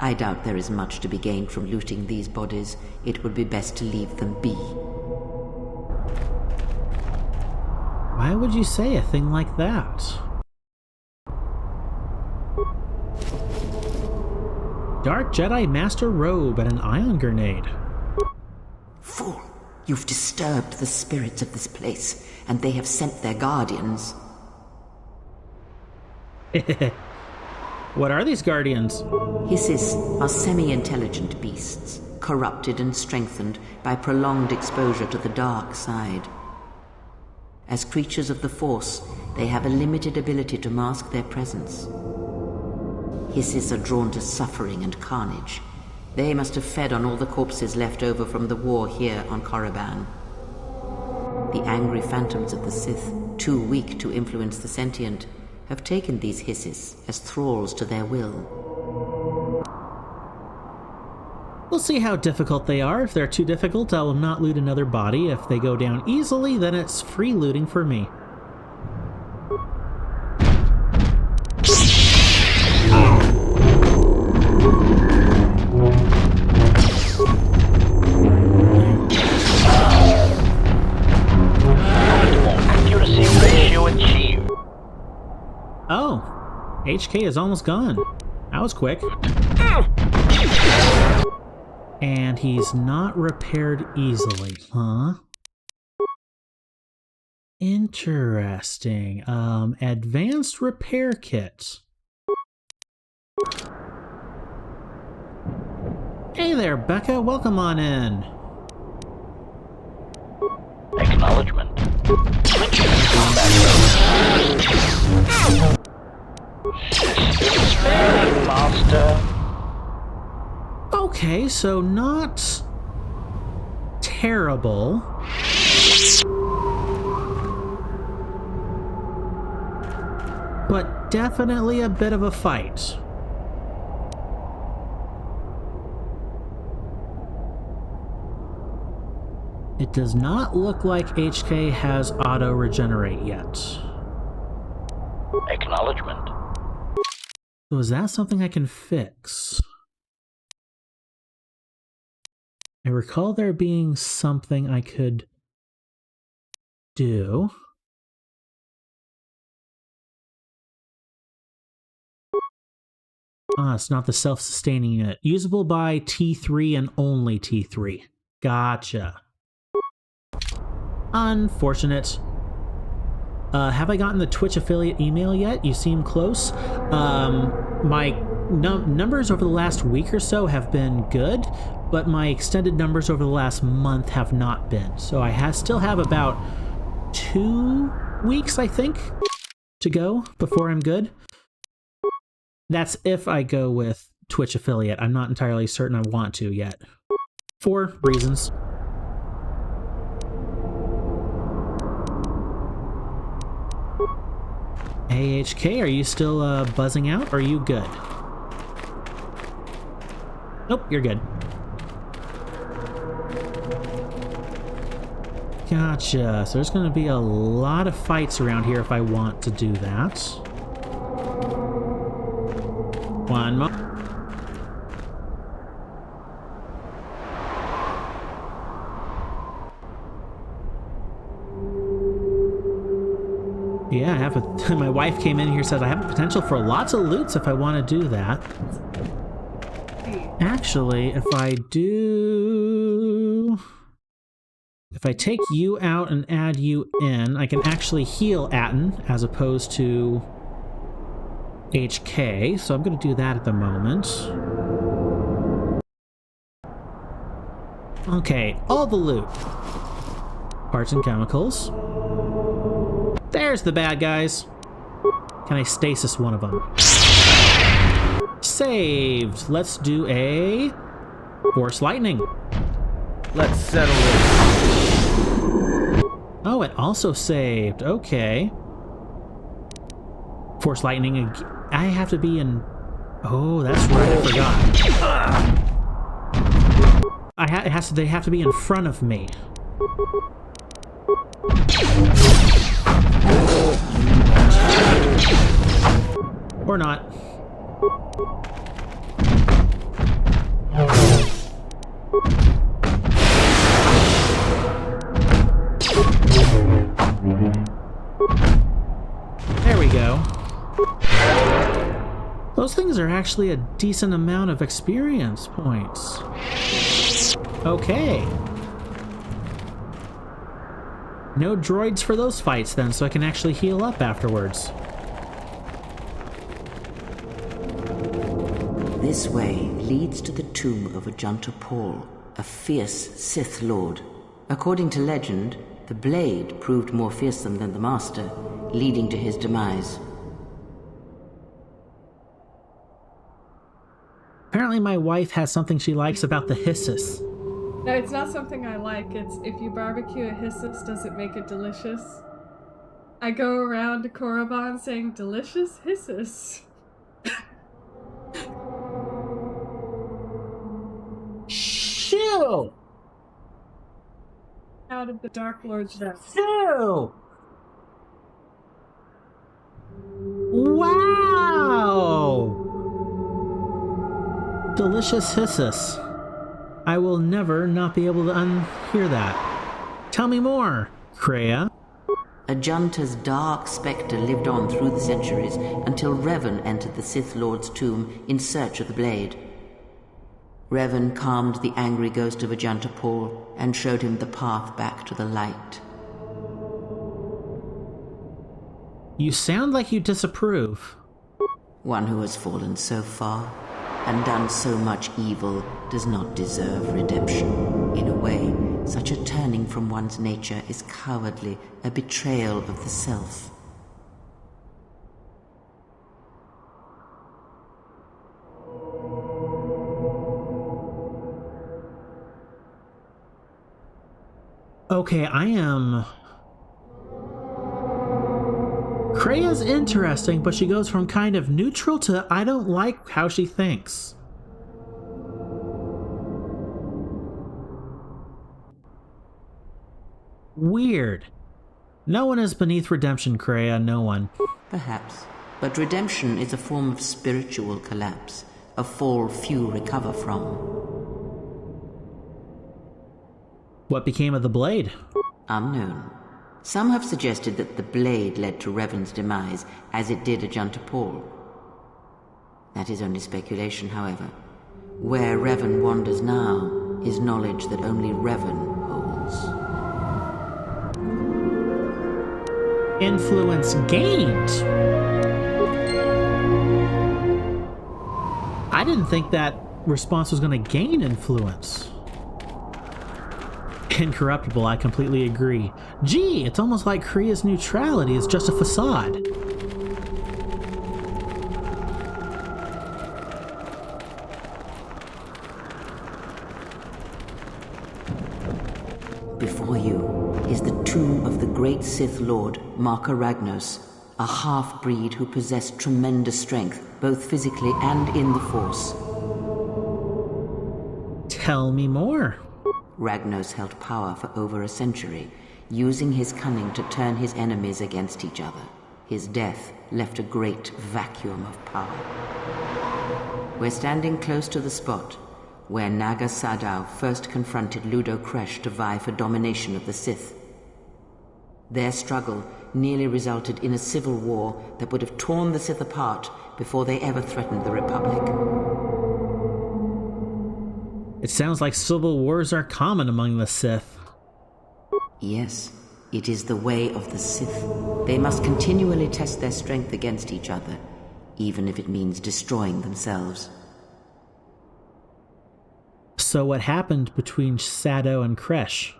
I doubt there is much to be gained from looting these bodies. It would be best to leave them be. Why would you say a thing like that? Dark Jedi Master Robe and an ion grenade. Fool! You've disturbed the spirits of this place, and they have sent their guardians. What are these guardians? Hisses are semi-intelligent beasts, corrupted and strengthened by prolonged exposure to the dark side. As creatures of the Force, they have a limited ability to mask their presence. Hisses are drawn to suffering and carnage. They must have fed on all the corpses left over from the war here on Korriban. The angry phantoms of the Sith, too weak to influence the sentient, have taken these Hisses as thralls to their will. We'll see how difficult they are. If they're too difficult, I will not loot another body. If they go down easily, then it's free looting for me. Accuracy ratio achieved. Oh, HK is almost gone. That was quick. And he's not repaired easily, huh? Interesting. Advanced repair kit. Hey there, Becca. Welcome on in. Acknowledgement. Systems failing, Master. Okay, so not terrible. But definitely a bit of a fight. It does not look like HK has auto-regenerate yet. Acknowledgement. So is that something I can fix? I recall there being something I could do. Ah, it's not the self-sustaining unit. Usable by T3 and only T3. Gotcha. Unfortunate. Have I gotten the Twitch affiliate email yet? You seem close. My numbers over the last week or so have been good, but my extended numbers over the last month have not been. So I still have about 2 weeks, I think, to go before I'm good. That's if I go with Twitch affiliate. I'm not entirely certain I want to yet. For reasons. Hey, HK, are you still buzzing out, or are you good? Nope, you're good. Gotcha. So there's going to be a lot of fights around here if I want to do that. One more. Yeah, I have a... My wife came in here and said I have potential for lots of loots if I want to do that. Actually, if I do... If I take you out and add you in, I can actually heal Atten as opposed to HK, so I'm going to do that at the moment. Okay, all the loot. Parts and chemicals. There's the bad guys. Can I stasis one of them? Saved. Let's do a Force Lightning. Let's settle this. Oh, it also saved. Okay. Force Lightning. I have to be in... Oh, that's right. I forgot. They have to be in front of me. Or not. There we go. Those things are actually a decent amount of experience points. Okay. No droids for those fights then, so I can actually heal up afterwards. This way leads to the tomb of Ajanta Paul, a fierce Sith Lord. According to legend, the blade proved more fearsome than the Master, leading to his demise. Apparently my wife has something she likes about the hisses. No, it's not something I like. It's if you barbecue a hissus, does it make it delicious? I go around to Korriban saying, delicious hissus. Shoo! Out of the Dark Lord's death. Shoo! Wow! Delicious hissus. I will never not be able to unhear that. Tell me more, Kreia. Ajanta's dark spectre lived on through the centuries until Revan entered the Sith Lord's tomb in search of the blade. Revan calmed the angry ghost of Ajanta Paul and showed him the path back to the light. You sound like you disapprove. One who has fallen so far and done so much evil does not deserve redemption. In a way, such a turning from one's nature is cowardly, a betrayal of the self. Okay, I am... Kreia's interesting, but she goes from kind of neutral to I don't like how she thinks. Weird. No one is beneath redemption, Kreia, no one. Perhaps. But redemption is a form of spiritual collapse, a fall few recover from. What became of the blade? Unknown. Some have suggested that the blade led to Revan's demise, as it did Ajanta Paul. That is only speculation, however. Where Revan wanders now is knowledge that only Revan holds. Influence gained. I didn't think that response was going to gain influence. Incorruptible, I completely agree. Gee, it's almost like Kreia's neutrality is just a facade. Before you is the tomb of the great Sith Lord, Karaeous, a half-breed who possessed tremendous strength, both physically and in the Force. Tell me more. Ragnos held power for over a century, using his cunning to turn his enemies against each other. His death left a great vacuum of power. We're standing close to the spot where Naga Sadow first confronted Ludo Kresh to vie for domination of the Sith. Their struggle nearly resulted in a civil war that would have torn the Sith apart before they ever threatened the Republic. It sounds like civil wars are common among the Sith. Yes, it is the way of the Sith. They must continually test their strength against each other, even if it means destroying themselves. So what happened between Sadow and Kresh?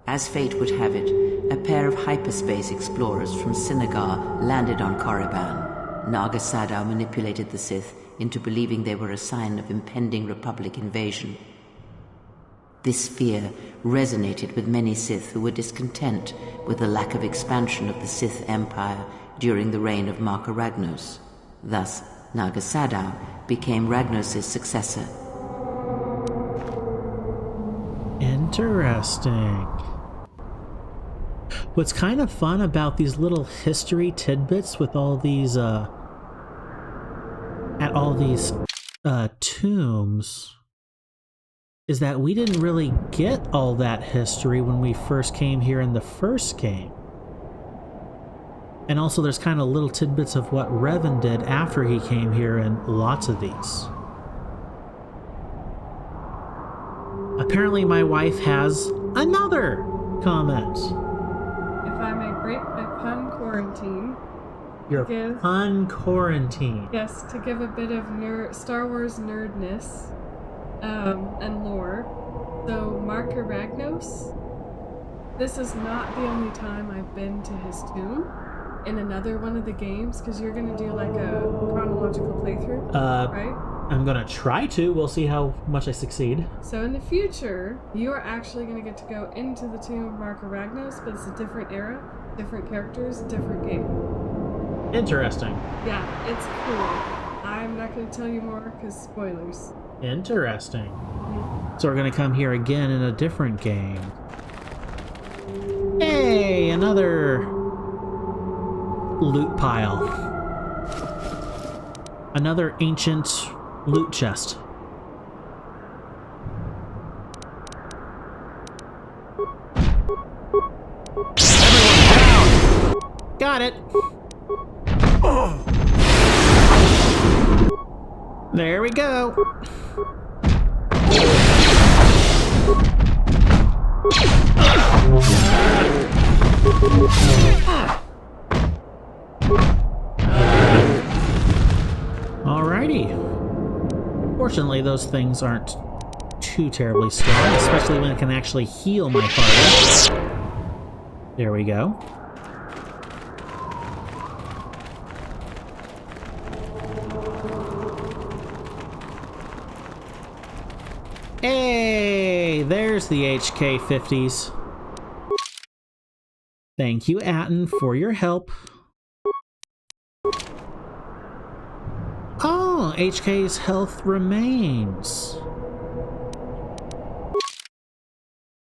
As fate would have it, a pair of hyperspace explorers from Sinagar landed on Korriban. Naga Sadow manipulated the Sith into believing they were a sign of impending Republic invasion. This fear resonated with many Sith who were discontent with the lack of expansion of the Sith Empire during the reign of Karaeous. Thus, Naga Sadow became Ragnos' successor. Interesting. What's kind of fun about these little history tidbits with all these tombs is that we didn't really get all that history when we first came here in the first game. And also there's kind of little tidbits of what Revan did after he came here in lots of these. Apparently my wife has another comment. If I may break my pun quarantine. Your pun quarantine. Yes, to give a bit of Star Wars nerdness and lore. So Mark Aragnos, this is not the only time I've been to his tomb in another one of the games, because you're going to do like a chronological playthrough, right? I'm going to try to. We'll see how much I succeed. So in the future, you are actually going to get to go into the tomb of Mark Aragnos, but it's a different era, different characters, different game. Interesting. Yeah, it's cool. I'm not going to tell you more because spoilers. Interesting. So we're going to come here again in a different game. Hey, another loot pile. Another ancient loot chest. Everyone down! Got it. There we go. Alrighty. Fortunately, those things aren't too terribly strong, especially when it can actually heal my party. There we go. Hey, there's the HK-50s. Thank you, Atten, for your help. Oh, HK's health remains.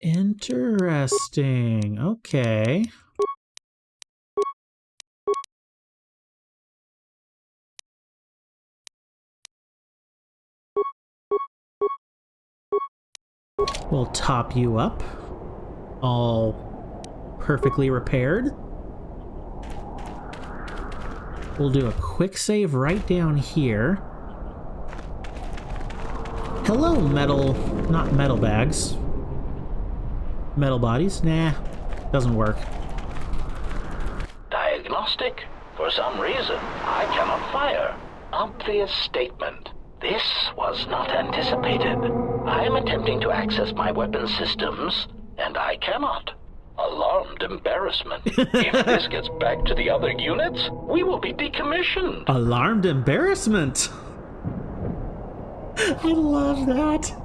Interesting. Okay. We'll top you up. All perfectly repaired. We'll do a quick save right down here. Hello, metal... not metal bags. Metal bodies? Nah, doesn't work. Diagnostic? For some reason, I cannot fire. Obvious statement. This was not anticipated. I am attempting to access my weapon systems, and I cannot. Alarmed embarrassment. If this gets back to the other units, we will be decommissioned. Alarmed embarrassment. I love that.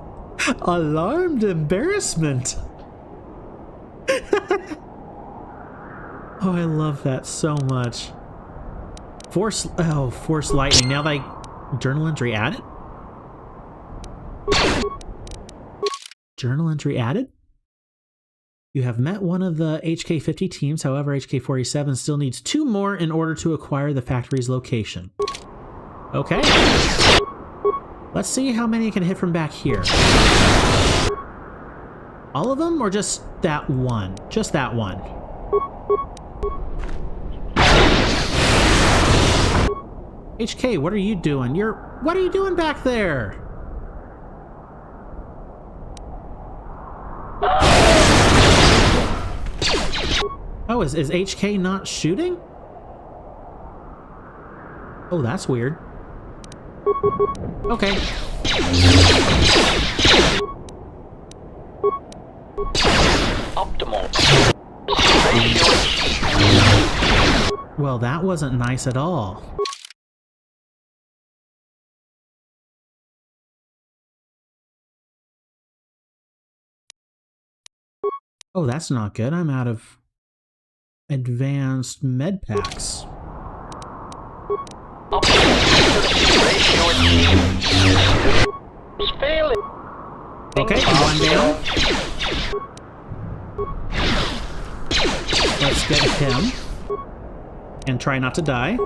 Alarmed embarrassment. Oh, I love that so much. Force lightning. Now that journal entry added? Journal entry added? You have met one of the HK-50 teams, however, HK-47 still needs 2 more in order to acquire the factory's location. Okay. Let's see how many can hit from back here. All of them, or just that one? Just that one. HK, what are you doing? What are you doing back there? Oh, is HK not shooting? Oh, that's weird. Okay. Optimal. Well, that wasn't nice at all. Oh, that's not good. I'm out of advanced med packs. Okay, one down. Let's get him. And try not to die.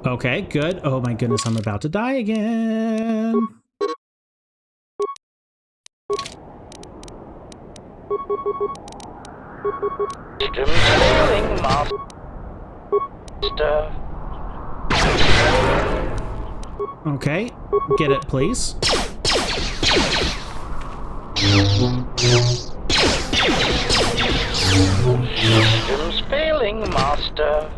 Okay, good. Oh my goodness, I'm about to die again. Systems failing, Master. Okay, get it, please. Systems failing, Master.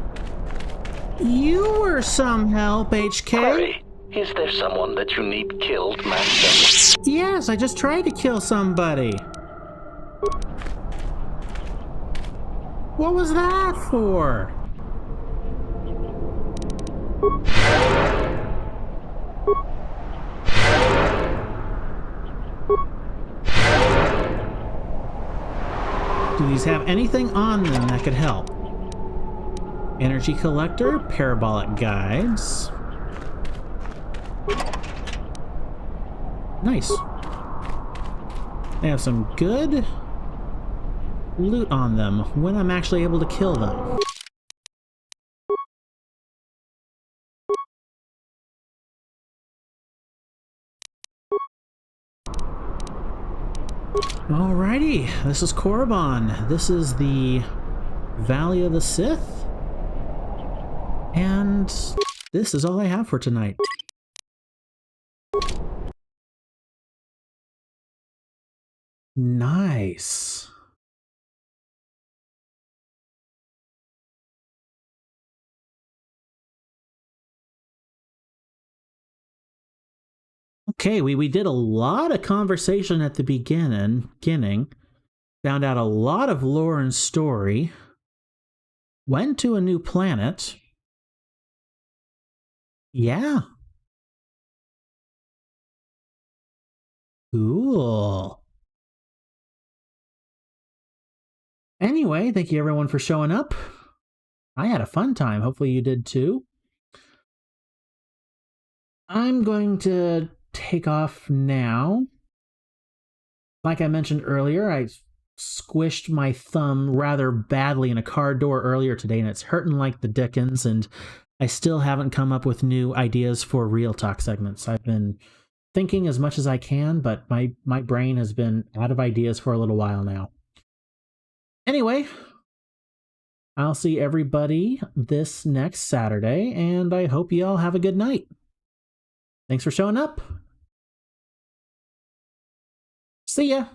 You were some help, HK. Hurry. Is there someone that you need killed, Master? Yes, I just tried to kill somebody. What was that for? Do these have anything on them that could help? Energy collector, parabolic guides. Nice. They have some good loot on them when I'm actually able to kill them. Alrighty, this is Korriban. This is the Valley of the Sith. And this is all I have for tonight. Nice. Okay, we did a lot of conversation at the beginning. Found out a lot of lore and story. Went to a new planet. Yeah. Cool. Anyway, thank you everyone for showing up. I had a fun time. Hopefully you did too. I'm going to take off now. Like I mentioned earlier, I squished my thumb rather badly in a car door earlier today, and it's hurting like the dickens, and I still haven't come up with new ideas for Real Talk segments. I've been thinking as much as I can, but my brain has been out of ideas for a little while now. Anyway, I'll see everybody this next Saturday, and I hope you all have a good night. Thanks for showing up. See ya.